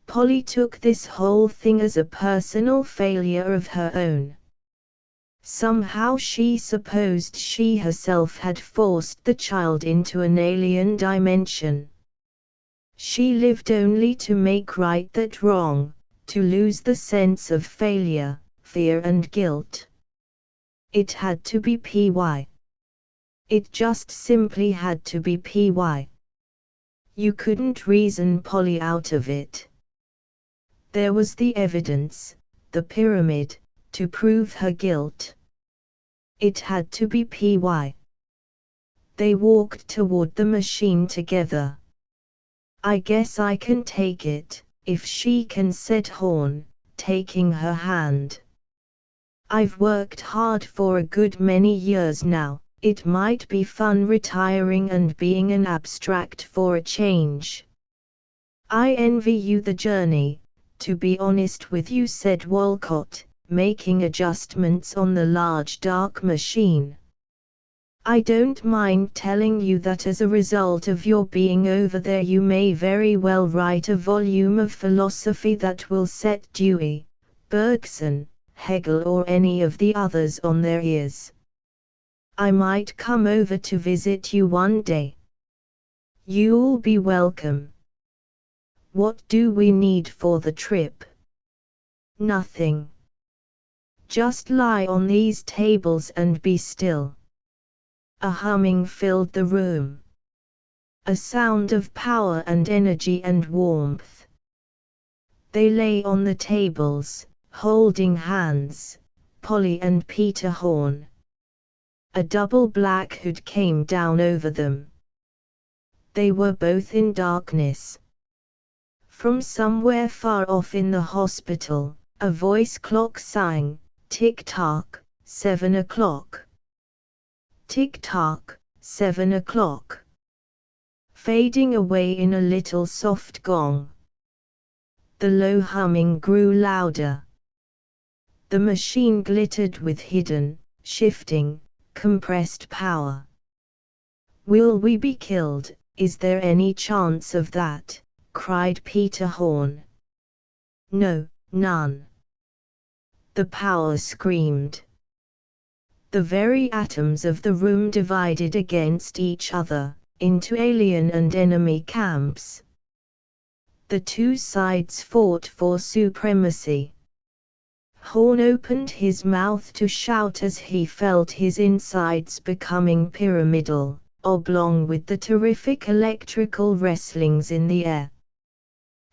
Polly took this whole thing as a personal failure of her own. Somehow she supposed she herself had forced the child into an alien dimension. She lived only to make right that wrong, to lose the sense of failure, fear and guilt. It had to be PY. It just simply had to be PY. You couldn't reason Polly out of it. There was the evidence, the pyramid, to prove her guilt. It had to be PY. They walked toward the machine together. I guess I can take it, if she can, said Horn, taking her hand. I've worked hard for a good many years now. It might be fun retiring and being an abstract for a change. I envy you the journey, to be honest with you, said Walcott, making adjustments on the large dark machine. I don't mind telling you that as a result of your being over there you may very well write a volume of philosophy that will set Dewey, Bergson, Hegel or any of the others on their ears. I might come over to visit you one day. You'll be welcome. What do we need for the trip? Nothing. Just lie on these tables and be still. A humming filled the room. A sound of power and energy and warmth. They lay on the tables, holding hands, Polly and Peter Horn. A double black hood came down over them. They were both in darkness. From somewhere far off in the hospital, a voice clock sang, tick-tock, 7 o'clock. Tick-tock, 7 o'clock. Fading away in a little soft gong. The low humming grew louder. The machine glittered with hidden, shifting, compressed power. Will we be killed? Is there any chance of that? Cried Peter Horn. No, none. The power screamed. The very atoms of the room divided against each other, into alien and enemy camps. The two sides fought for supremacy. Horn opened his mouth to shout as he felt his insides becoming pyramidal, oblong with the terrific electrical wrestlings in the air.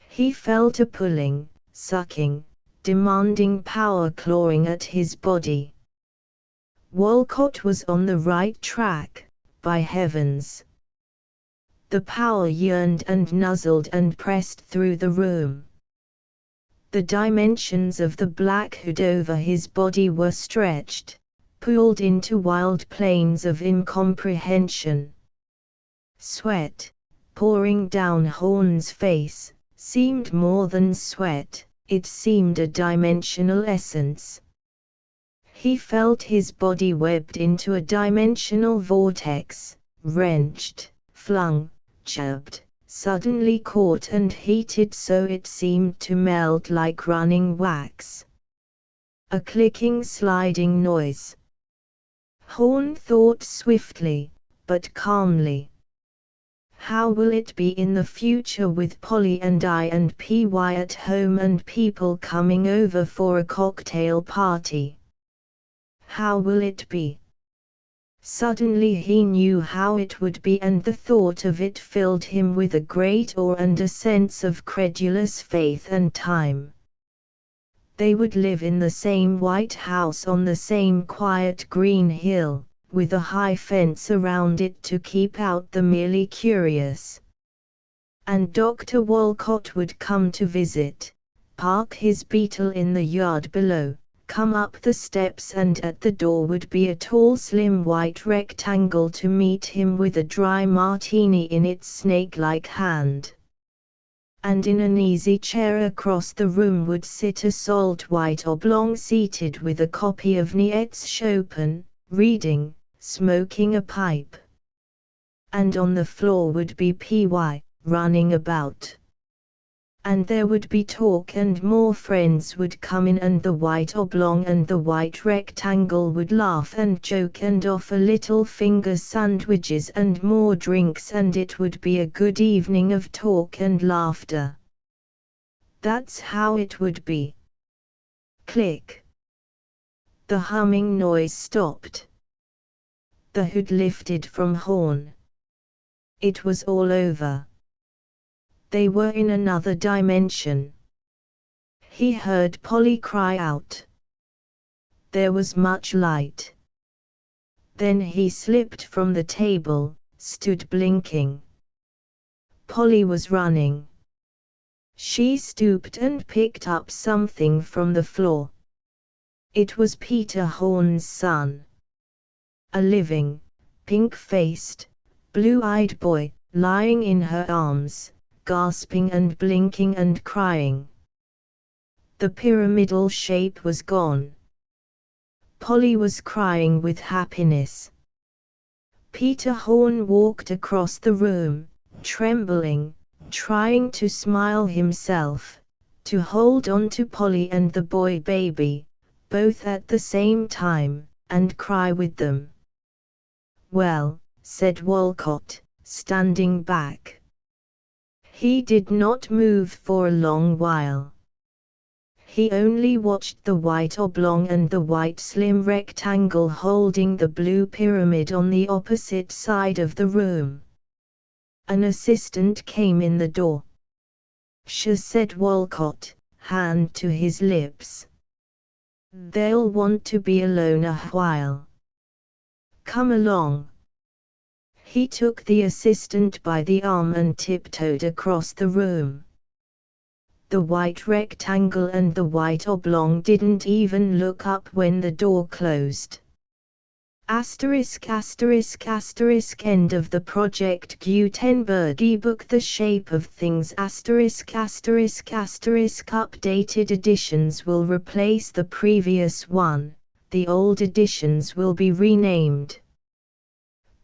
He felt a pulling, sucking, demanding power clawing at his body. Walcott was on the right track, by heavens. The power yearned and nuzzled and pressed through the room. The dimensions of the black hood over his body were stretched, pulled into wild planes of incomprehension. Sweat, pouring down Horn's face, seemed more than sweat, it seemed a dimensional essence. He felt his body webbed into a dimensional vortex, wrenched, flung, jabbed, suddenly caught and heated so it seemed to melt like running wax. A clicking sliding noise. Horn thought swiftly, but calmly. How will it be in the future with Polly and I and PY at home and people coming over for a cocktail party? How will it be? Suddenly he knew how it would be and the thought of it filled him with a great awe and a sense of credulous faith and time. They would live in the same white house on the same quiet green hill, with a high fence around it to keep out the merely curious. And Dr. Walcott would come to visit, park his Beetle in the yard below, come up the steps and at the door would be a tall slim white rectangle to meet him with a dry martini in its snake-like hand. And in an easy chair across the room would sit a salt-white oblong seated with a copy of Nietzsche's Chopin, reading, smoking a pipe. And on the floor would be PY, running about. And there would be talk and more friends would come in and the white oblong and the white rectangle would laugh and joke and offer little finger sandwiches and more drinks and it would be a good evening of talk and laughter. That's how it would be. Click. The humming noise stopped. The hood lifted from Horn. It was all over. They were in another dimension. He heard Polly cry out. There was much light. Then he slipped from the table, stood blinking. Polly was running. She stooped and picked up something from the floor. It was Peter Horn's son. A living, pink-faced, blue-eyed boy, lying in her arms, gasping and blinking and crying. The pyramidal shape was gone. Polly was crying with happiness. Peter Horn walked across the room, trembling, trying to smile himself, to hold on to Polly and the boy baby, both at the same time, and cry with them. "Well," said Walcott, standing back. He did not move for a long while. He only watched the white oblong and the white slim rectangle holding the blue pyramid on the opposite side of the room. An assistant came in the door. "Sh," said Walcott, hand to his lips. "They'll want to be alone a while. Come along." He took the assistant by the arm and tiptoed across the room. The white rectangle and the white oblong didn't even look up when the door closed. Asterisk asterisk asterisk end of the Project Gutenberg ebook The Shape of Things asterisk asterisk asterisk updated editions will replace the previous one, the old editions will be renamed.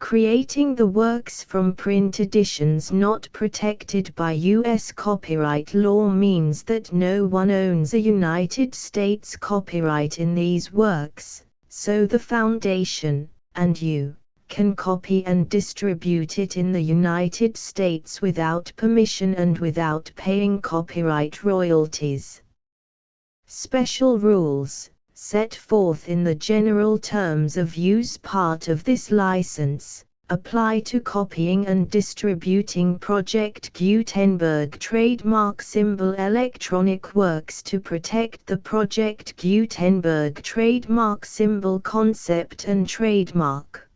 Creating the works from print editions not protected by U.S. copyright law means that no one owns a United States copyright in these works, so the Foundation, and you, can copy and distribute it in the United States without permission and without paying copyright royalties. Special rules, set forth in the general terms of use part of this license, apply to copying and distributing Project Gutenberg trademark symbol electronic works to protect the Project Gutenberg trademark symbol concept and trademark.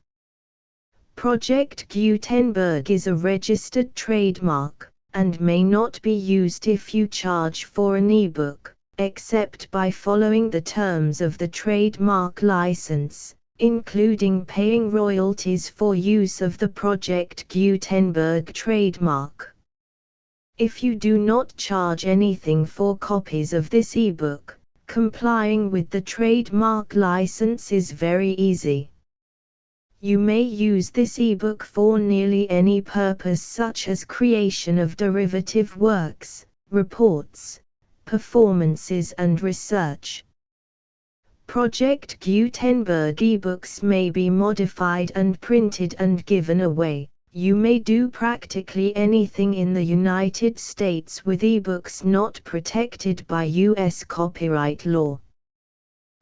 Project Gutenberg is a registered trademark, and may not be used if you charge for an ebook, except by following the terms of the trademark license, including paying royalties for use of the Project Gutenberg trademark. If you do not charge anything for copies of this ebook, complying with the trademark license is very easy. You may use this ebook for nearly any purpose such as creation of derivative works, reports, performances and research. Project Gutenberg ebooks may be modified and printed and given away. You may do practically anything in the United States with ebooks not protected by U.S. copyright law.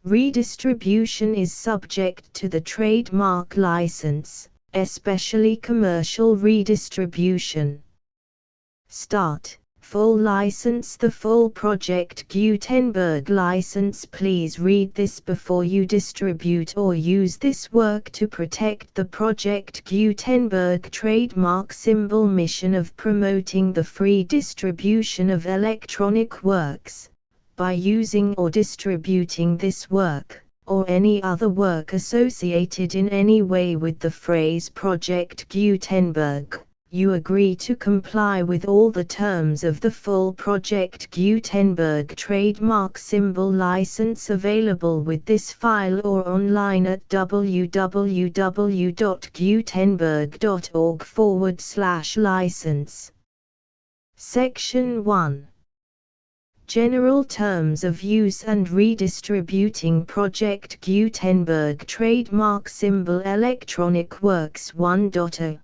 Redistribution is subject to the trademark license, especially commercial redistribution. Start. Full license. The full Project Gutenberg license. Please read this before you distribute or use this work to protect the Project Gutenberg trademark symbol mission of promoting the free distribution of electronic works, by using or distributing this work, or any other work associated in any way with the phrase Project Gutenberg. You agree to comply with all the terms of the full Project Gutenberg trademark symbol license available with this file or online at www.gutenberg.org/license. Section 1. General Terms of Use and Redistributing Project Gutenberg Trademark Symbol Electronic Works 1.0.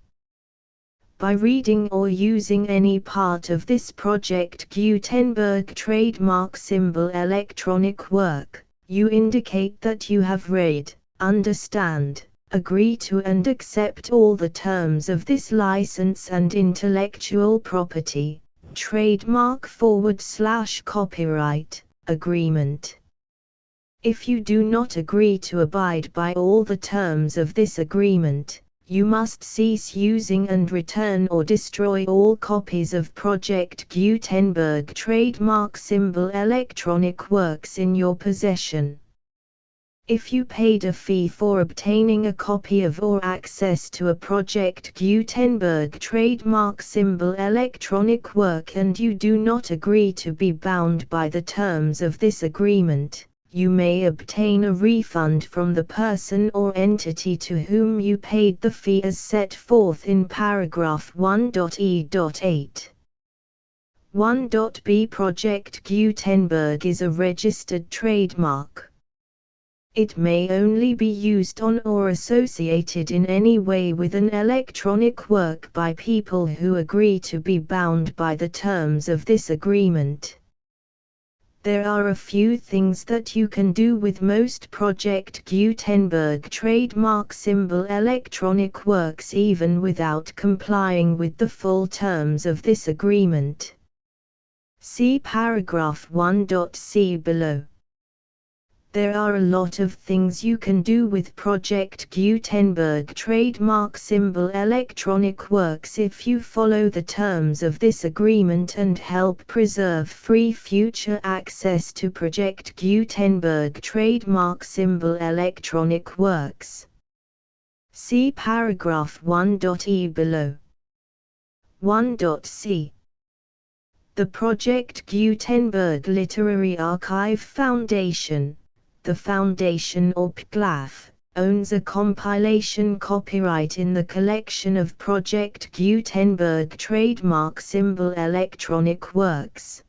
By reading or using any part of this Project Gutenberg trademark symbol electronic work, you indicate that you have read, understand, agree to and accept all the terms of this license and intellectual property, trademark/copyright, agreement. If you do not agree to abide by all the terms of this agreement, You must cease using and return or destroy all copies of Project Gutenberg trademark symbol electronic works in your possession. If you paid a fee for obtaining a copy of or access to a Project Gutenberg trademark symbol electronic work and you do not agree to be bound by the terms of this agreement, you may obtain a refund from the person or entity to whom you paid the fee as set forth in paragraph 1.e.8. 1.b Project Gutenberg is a registered trademark. It may only be used on or associated in any way with an electronic work by people who agree to be bound by the terms of this agreement. There are a few things that you can do with most Project Gutenberg trademark symbol electronic works even without complying with the full terms of this agreement. See paragraph 1.c below. There are a lot of things you can do with Project Gutenberg trademark symbol electronic works if you follow the terms of this agreement and help preserve free future access to Project Gutenberg trademark symbol electronic works. See paragraph 1.e below. 1.c. The Project Gutenberg Literary Archive Foundation, the Foundation or PGLAF, owns a compilation copyright in the collection of Project Gutenberg trademark symbol electronic works.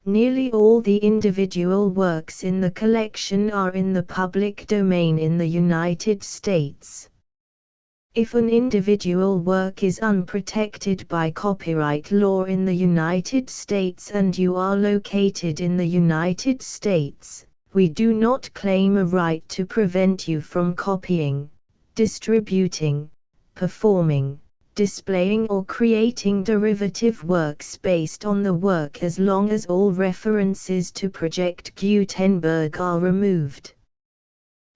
Nearly all the individual works in the collection are in the public domain in the United States. If an individual work is unprotected by copyright law in the United States and you are located in the United States, we do not claim a right to prevent you from copying, distributing, performing, displaying or creating derivative works based on the work as long as all references to Project Gutenberg are removed.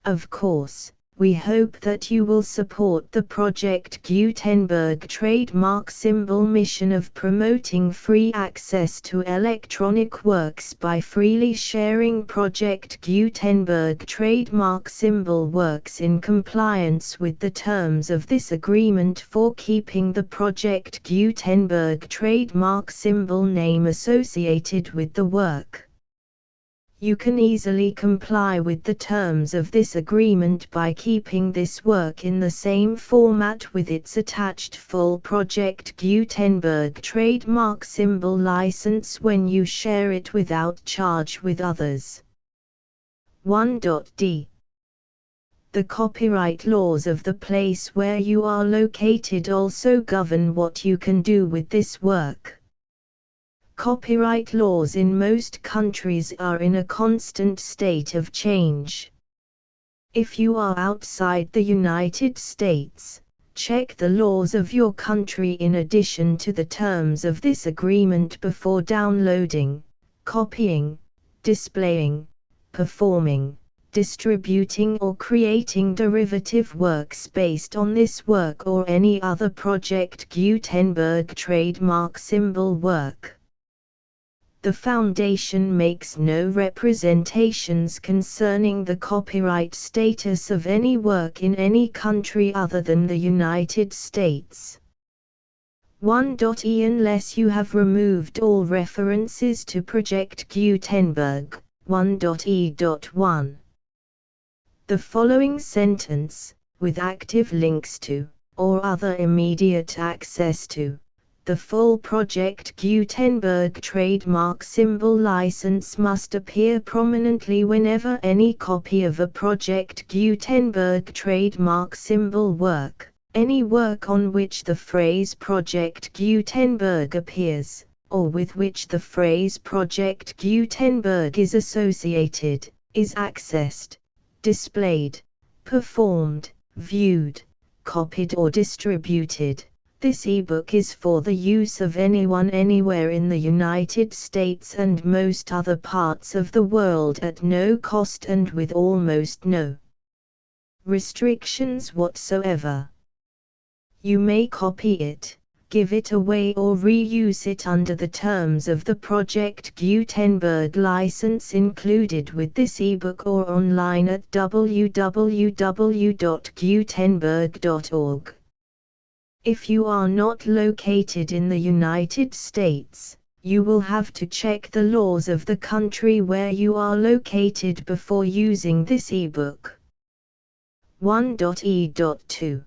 Of course, we hope that you will support the Project Gutenberg trademark symbol mission of promoting free access to electronic works by freely sharing Project Gutenberg trademark symbol works in compliance with the terms of this agreement for keeping the Project Gutenberg trademark symbol name associated with the work. You can easily comply with the terms of this agreement by keeping this work in the same format with its attached full Project Gutenberg trademark symbol license when you share it without charge with others. 1.d. The copyright laws of the place where you are located also govern what you can do with this work. Copyright laws in most countries are in a constant state of change. If you are outside the United States, check the laws of your country in addition to the terms of this agreement before downloading, copying, displaying, performing, distributing or creating derivative works based on this work or any other Project Gutenberg trademark symbol work. The Foundation makes no representations concerning the copyright status of any work in any country other than the United States. 1.e Unless you have removed all references to Project Gutenberg, 1.e.1. The following sentence, with active links to, or other immediate access to, the full Project Gutenberg trademark symbol license must appear prominently whenever any copy of a Project Gutenberg trademark symbol work, any work on which the phrase Project Gutenberg appears, or with which the phrase Project Gutenberg is associated, is accessed, displayed, performed, viewed, copied or distributed. This ebook is for the use of anyone anywhere in the United States and most other parts of the world at no cost and with almost no restrictions whatsoever. You may copy it, give it away or reuse it under the terms of the Project Gutenberg license included with this ebook or online at www.gutenberg.org. If you are not located in the United States, you will have to check the laws of the country where you are located before using this ebook. 1.e.2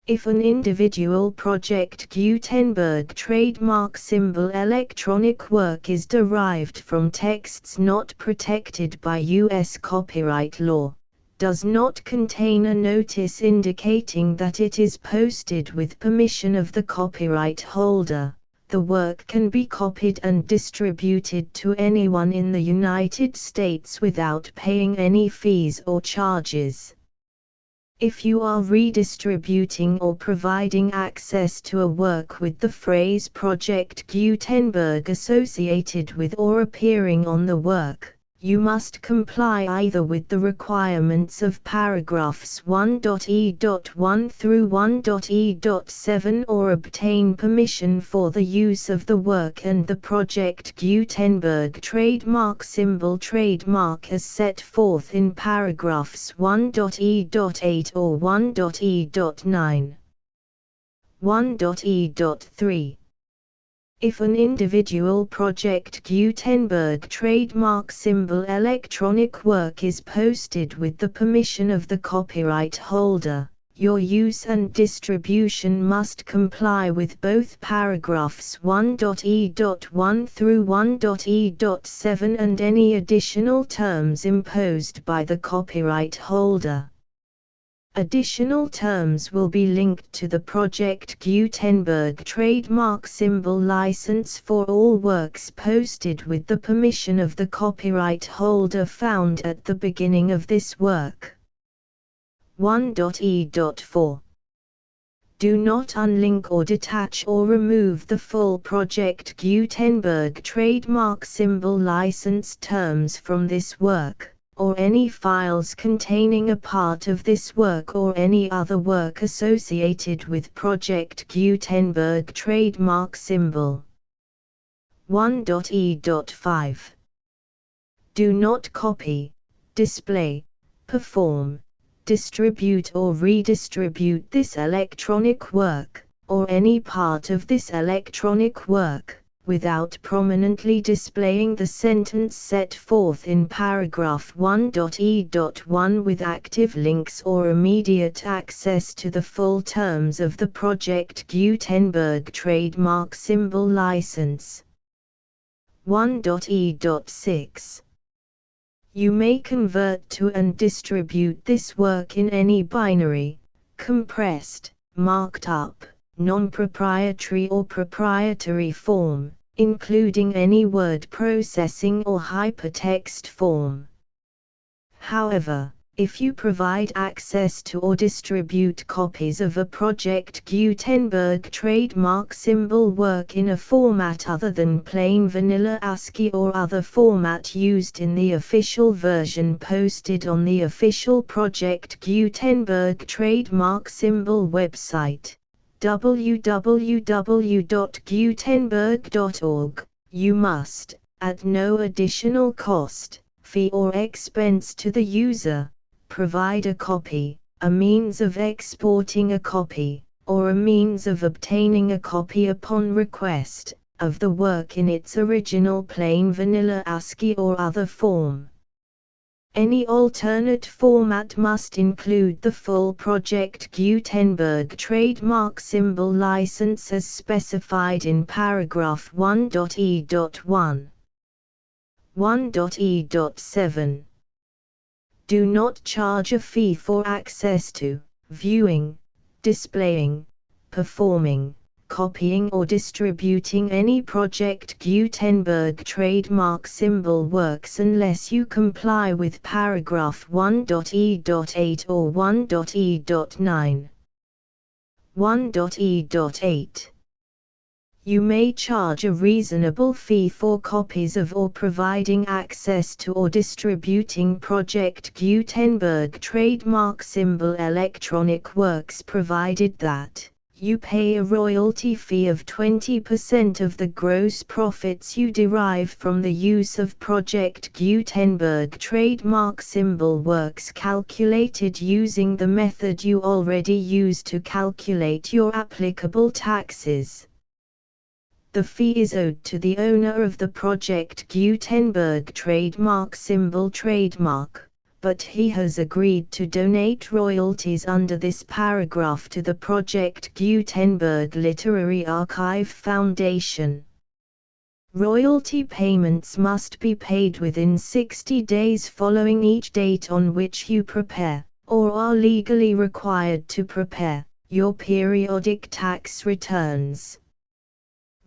If an individual Project Gutenberg trademark symbol electronic work is derived from texts not protected by U.S. copyright law, does not contain a notice indicating that it is posted with permission of the copyright holder, the work can be copied and distributed to anyone in the United States without paying any fees or charges. If you are redistributing or providing access to a work with the phrase Project Gutenberg associated with or appearing on the work, you must comply either with the requirements of paragraphs 1.e.1 through 1.e.7 or obtain permission for the use of the work and the Project Gutenberg trademark symbol trademark as set forth in paragraphs 1.e.8 or 1.e.9. 1.e.3 If an individual Project Gutenberg trademark symbol electronic work is posted with the permission of the copyright holder, your use and distribution must comply with both paragraphs 1.e.1 through 1.e.7 and any additional terms imposed by the copyright holder. Additional terms will be linked to the Project Gutenberg trademark symbol license for all works posted with the permission of the copyright holder found at the beginning of this work. 1.e.4 Do not unlink or detach or remove the full Project Gutenberg trademark symbol license terms from this work, or any files containing a part of this work or any other work associated with Project Gutenberg trademark symbol. 1.e.5 Do not copy, display, perform, distribute or redistribute this electronic work, or any part of this electronic work, without prominently displaying the sentence set forth in paragraph 1.e.1 with active links or immediate access to the full terms of the Project Gutenberg trademark symbol license. 1.e.6 You may convert to and distribute this work in any binary, compressed, marked up, non-proprietary or proprietary form, including any word processing or hypertext form. However, if you provide access to or distribute copies of a Project Gutenberg trademark symbol work in a format other than plain vanilla ASCII or other format used in the official version posted on the official Project Gutenberg trademark symbol website, www.gutenberg.org, you must, at no additional cost, fee or expense to the user, provide a copy, a means of exporting a copy, or a means of obtaining a copy upon request, of the work in its original plain vanilla ASCII or other form. Any alternate format must include the full Project Gutenberg trademark symbol license as specified in paragraph 1.e.1. 1.e.7 Do not charge a fee for access to, viewing, displaying, performing, copying or distributing any Project Gutenberg trademark symbol works unless you comply with paragraph 1.e.8 or 1.e.9. 1.e.8 You may charge a reasonable fee for copies of or providing access to or distributing Project Gutenberg trademark symbol electronic works, provided that you pay a royalty fee of 20% of the gross profits you derive from the use of Project Gutenberg trademark symbol works calculated using the method you already use to calculate your applicable taxes. The fee is owed to the owner of the Project Gutenberg trademark symbol trademark, but he has agreed to donate royalties under this paragraph to the Project Gutenberg Literary Archive Foundation. Royalty payments must be paid within 60 days following each date on which you prepare, or are legally required to prepare, your periodic tax returns.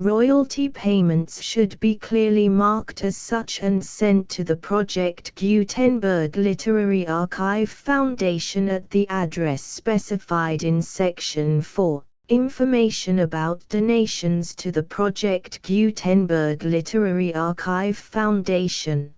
Royalty payments should be clearly marked as such and sent to the Project Gutenberg Literary Archive Foundation at the address specified in Section 4. Information about donations to the Project Gutenberg Literary Archive Foundation.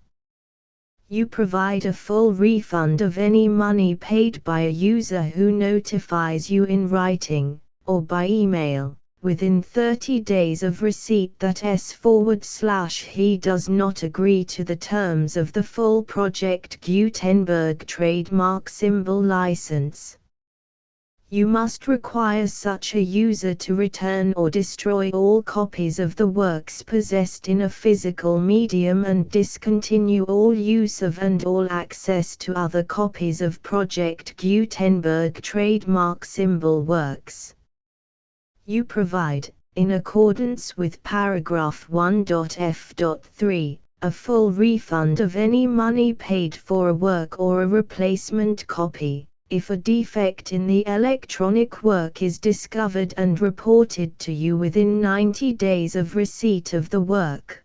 You provide a full refund of any money paid by a user who notifies you in writing, or by email, within 30 days of receipt that he does not agree to the terms of the full Project Gutenberg trademark symbol license. You must require such a user to return or destroy all copies of the works possessed in a physical medium and discontinue all use of and all access to other copies of Project Gutenberg trademark symbol works. You provide, in accordance with paragraph 1.f.3, a full refund of any money paid for a work or a replacement copy, if a defect in the electronic work is discovered and reported to you within 90 days of receipt of the work.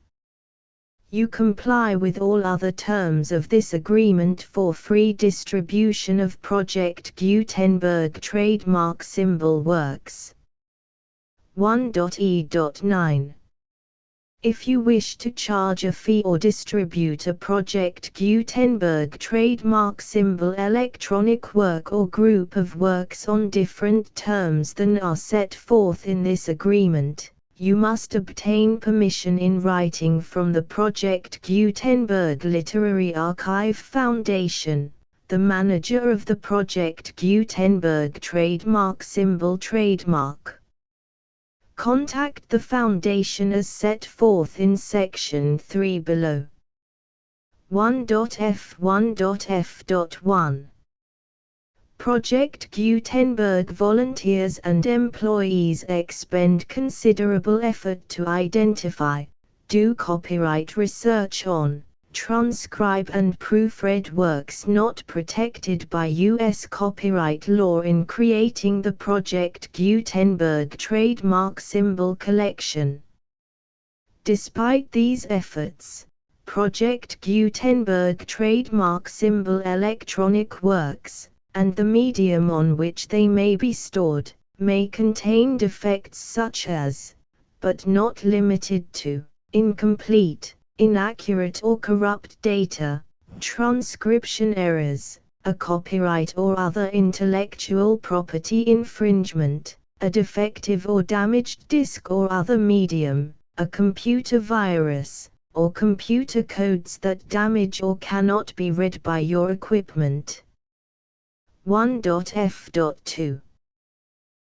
You comply with all other terms of this agreement for free distribution of Project Gutenberg trademark symbol works. 1.e.9. If you wish to charge a fee or distribute a Project Gutenberg trademark symbol electronic work or group of works on different terms than are set forth in this agreement, you must obtain permission in writing from the Project Gutenberg Literary Archive Foundation, the manager of the Project Gutenberg trademark symbol trademark. Contact the Foundation as set forth in Section 3 below. 1.f1.f.1. Project Gutenberg volunteers and employees expend considerable effort to identify, do copyright research on, transcribe and proofread works not protected by U.S. copyright law in creating the Project Gutenberg trademark symbol collection. Despite these efforts, Project Gutenberg trademark symbol electronic works, and the medium on which they may be stored, may contain defects such as, but not limited to, incomplete, inaccurate or corrupt data, transcription errors, a copyright or other intellectual property infringement, a defective or damaged disk or other medium, a computer virus, or computer codes that damage or cannot be read by your equipment. 1.f.2.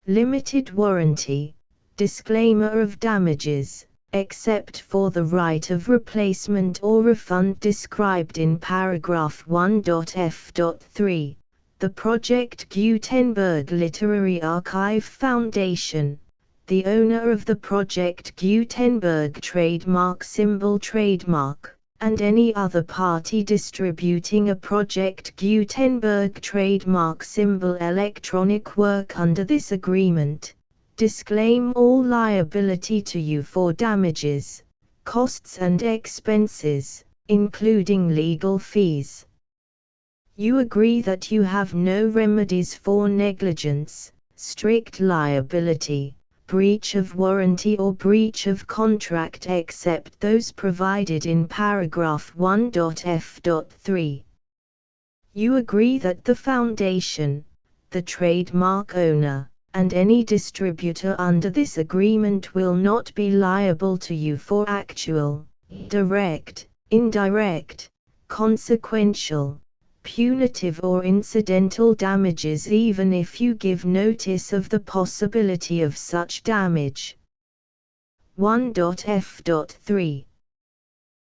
Limited warranty, disclaimer of damages, except for the right of replacement or refund described in paragraph 1.f.3, the Project Gutenberg Literary Archive Foundation, the owner of the Project Gutenberg trademark symbol trademark, and any other party distributing a Project Gutenberg trademark symbol electronic work under this agreement, disclaim all liability to you for damages, costs and expenses, including legal fees. You agree that you have no remedies for negligence, strict liability, breach of warranty or breach of contract except those provided in paragraph 1.f.3. You agree that the foundation, the trademark owner, and any distributor under this agreement will not be liable to you for actual, direct, indirect, consequential, punitive or incidental damages even if you give notice of the possibility of such damage. 1.f.3.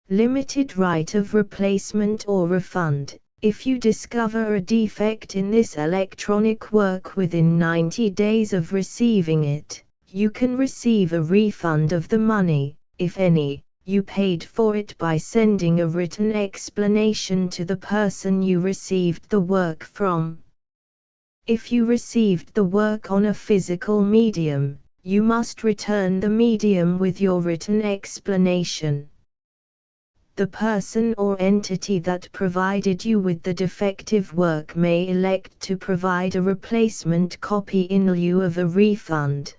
Limited right of replacement or refund. If you discover a defect in this electronic work within 90 days of receiving it, you can receive a refund of the money, if any, you paid for it by sending a written explanation to the person you received the work from. If you received the work on a physical medium, you must return the medium with your written explanation. The person or entity that provided you with the defective work may elect to provide a replacement copy in lieu of a refund.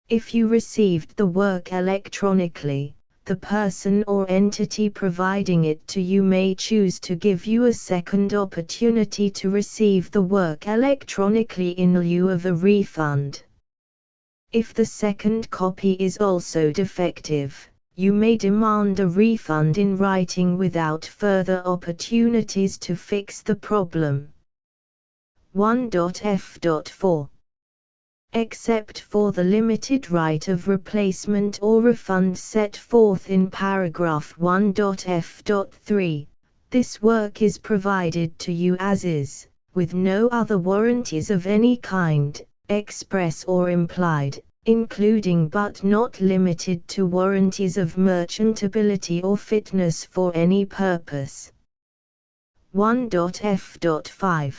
If you received the work electronically, the person or entity providing it to you may choose to give you a second opportunity to receive the work electronically in lieu of a refund. If the second copy is also defective, you may demand a refund in writing without further opportunities to fix the problem. 1.f.4. Except for the limited right of replacement or refund set forth in paragraph 1.f.3, this work is provided to you as is, with no other warranties of any kind, express or implied, including but not limited to warranties of merchantability or fitness for any purpose. 1.f.5.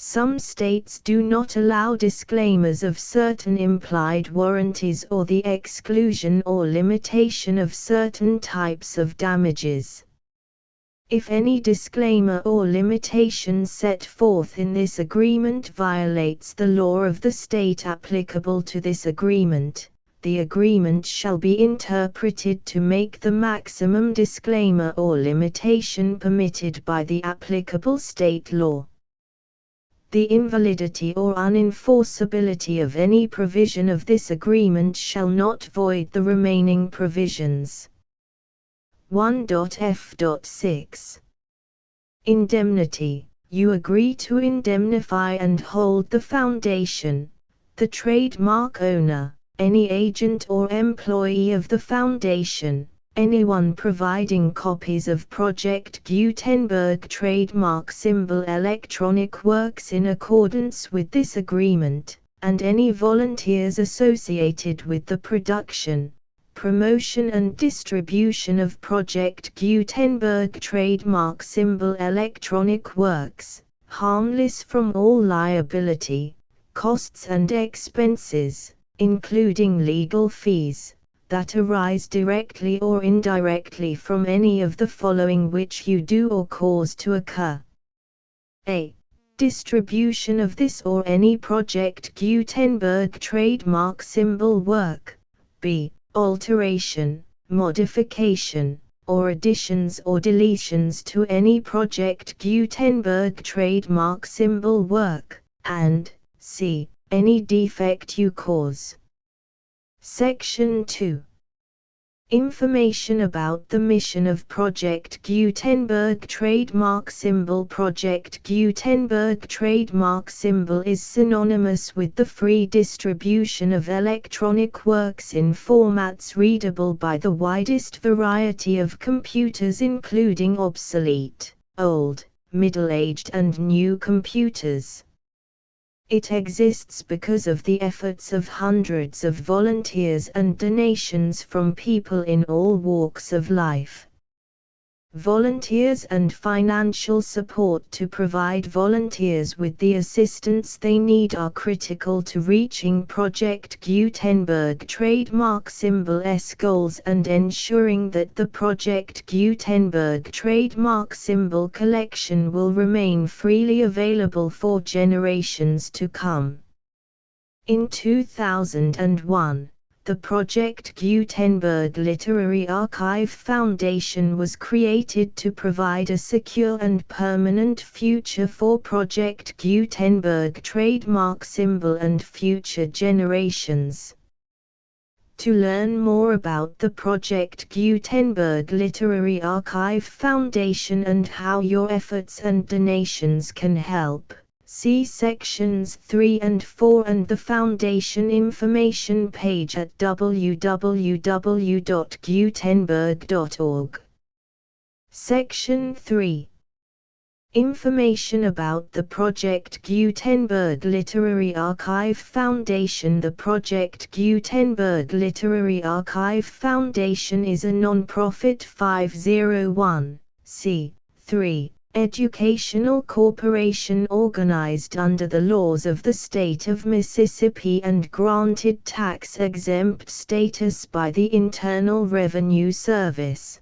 Some states do not allow disclaimers of certain implied warranties or the exclusion or limitation of certain types of damages. If any disclaimer or limitation set forth in this agreement violates the law of the state applicable to this agreement, the agreement shall be interpreted to make the maximum disclaimer or limitation permitted by the applicable state law. The invalidity or unenforceability of any provision of this agreement shall not void the remaining provisions. 1.f.6. Indemnity. You agree to indemnify and hold the foundation, the trademark owner, any agent or employee of the foundation, anyone providing copies of Project Gutenberg trademark symbol electronic works in accordance with this agreement, and any volunteers associated with the production, promotion and distribution of Project Gutenberg trademark symbol electronic works, harmless from all liability, costs and expenses, including legal fees, that arise directly or indirectly from any of the following which you do or cause to occur. A. Distribution of this or any Project Gutenberg trademark symbol work. B. Alteration, modification, or additions or deletions to any Project Gutenberg trademark symbol work, and C. Any defect you cause. Section 2. Information about the mission of Project Gutenberg trademark symbol. Project Gutenberg trademark symbol is synonymous with the free distribution of electronic works in formats readable by the widest variety of computers, including obsolete, old, middle-aged and new computers. It exists because of the efforts of hundreds of volunteers and donations from people in all walks of life. Volunteers and financial support to provide volunteers with the assistance they need are critical to reaching Project Gutenberg trademark symbol's goals and ensuring that the Project Gutenberg trademark symbol collection will remain freely available for generations to come. In 2001, the Project Gutenberg Literary Archive Foundation was created to provide a secure and permanent future for Project Gutenberg trademark symbol and future generations. To learn more about the Project Gutenberg Literary Archive Foundation and how your efforts and donations can help, see sections 3 and 4 and the Foundation information page at www.gutenberg.org. Section 3. Information about the Project Gutenberg Literary Archive Foundation. The Project Gutenberg Literary Archive Foundation is a non-profit 501(c)(3) educational corporation organized under the laws of the state of Mississippi and granted tax-exempt status by the Internal Revenue Service.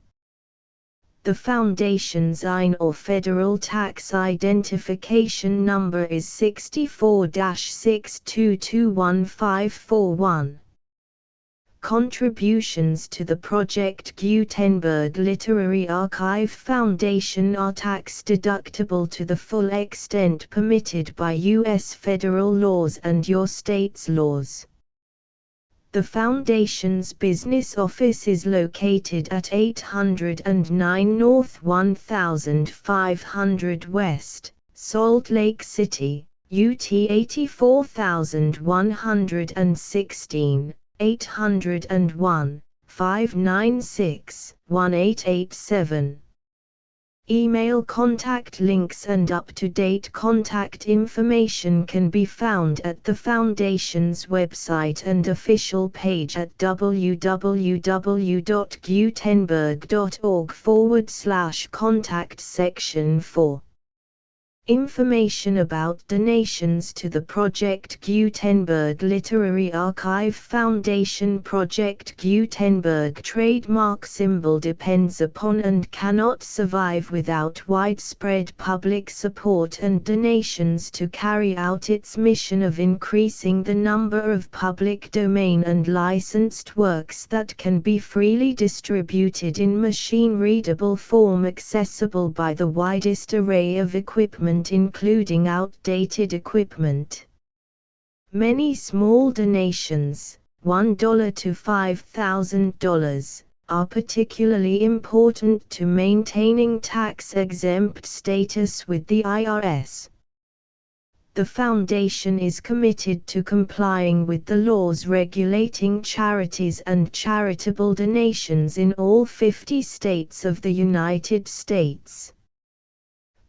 The Foundation's IN or Federal Tax Identification Number is 64-6221541. Contributions to the Project Gutenberg Literary Archive Foundation are tax-deductible to the full extent permitted by U.S. federal laws and your state's laws. The Foundation's business office is located at 809 North 1500 West, Salt Lake City, UT 84116, 801-596-1887. Email contact links and up-to-date contact information can be found at the Foundation's website and official page at www.gutenberg.org/contact section 4. Information about donations to the Project Gutenberg Literary Archive Foundation. Project Gutenberg trademark symbol depends upon and cannot survive without widespread public support and donations to carry out its mission of increasing the number of public domain and licensed works that can be freely distributed in machine-readable form accessible by the widest array of equipment including outdated equipment. Many small donations, $1 to $5,000, are particularly important to maintaining tax-exempt status with the IRS. The Foundation is committed to complying with the laws regulating charities and charitable donations in all 50 states of the United States.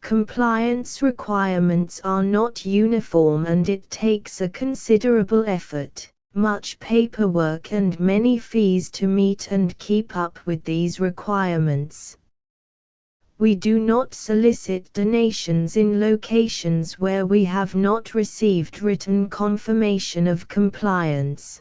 Compliance requirements are not uniform and it takes a considerable effort, much paperwork and many fees to meet and keep up with these requirements. We do not solicit donations in locations where we have not received written confirmation of compliance.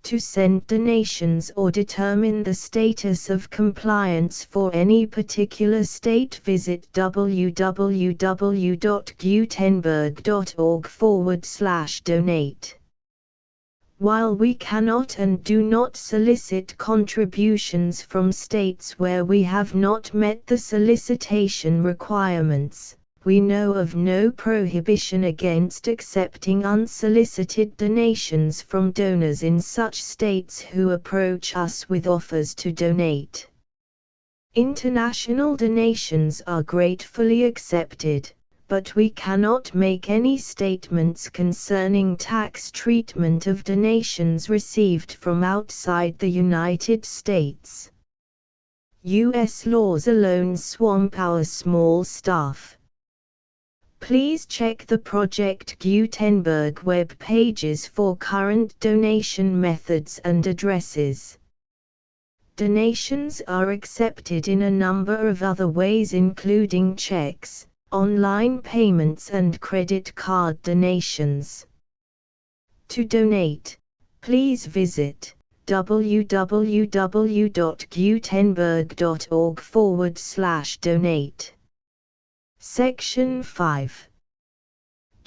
To send donations or determine the status of compliance for any particular state, visit www.gutenberg.org/donate. While we cannot and do not solicit contributions from states where we have not met the solicitation requirements, we know of no prohibition against accepting unsolicited donations from donors in such states who approach us with offers to donate. International donations are gratefully accepted, but we cannot make any statements concerning tax treatment of donations received from outside the United States. U.S. laws alone swamp our small staff. Please check the Project Gutenberg web pages for current donation methods and addresses. Donations are accepted in a number of other ways including checks, online payments and credit card donations. To donate, please visit www.gutenberg.org/donate. Section 5.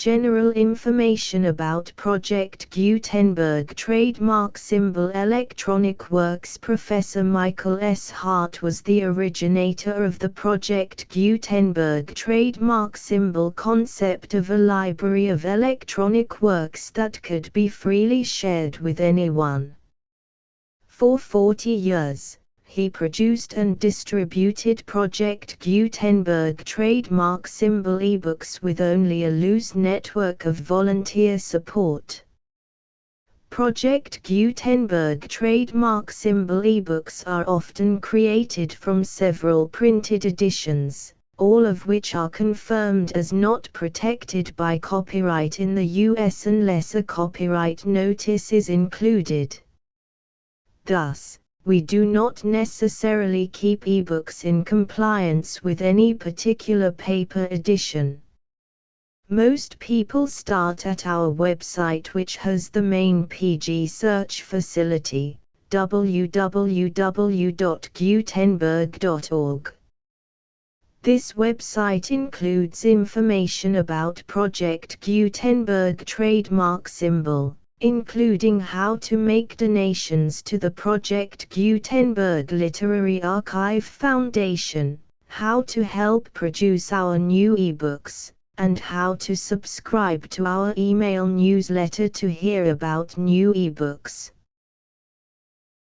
General information about Project Gutenberg trademark symbol electronic works. Professor Michael S. Hart was the originator of the Project Gutenberg trademark symbol concept of a library of electronic works that could be freely shared with anyone. For 40 years, he produced and distributed Project Gutenberg trademark symbol ebooks with only a loose network of volunteer support. Project Gutenberg trademark symbol ebooks are often created from several printed editions, all of which are confirmed as not protected by copyright in the US unless a copyright notice is included. Thus, we do not necessarily keep ebooks in compliance with any particular paper edition. Most people start at our website, which has the main PG search facility, www.gutenberg.org. This website includes information about Project Gutenberg trademark symbol, including how to make donations to the Project Gutenberg Literary Archive Foundation, how to help produce our new ebooks, and how to subscribe to our email newsletter to hear about new ebooks.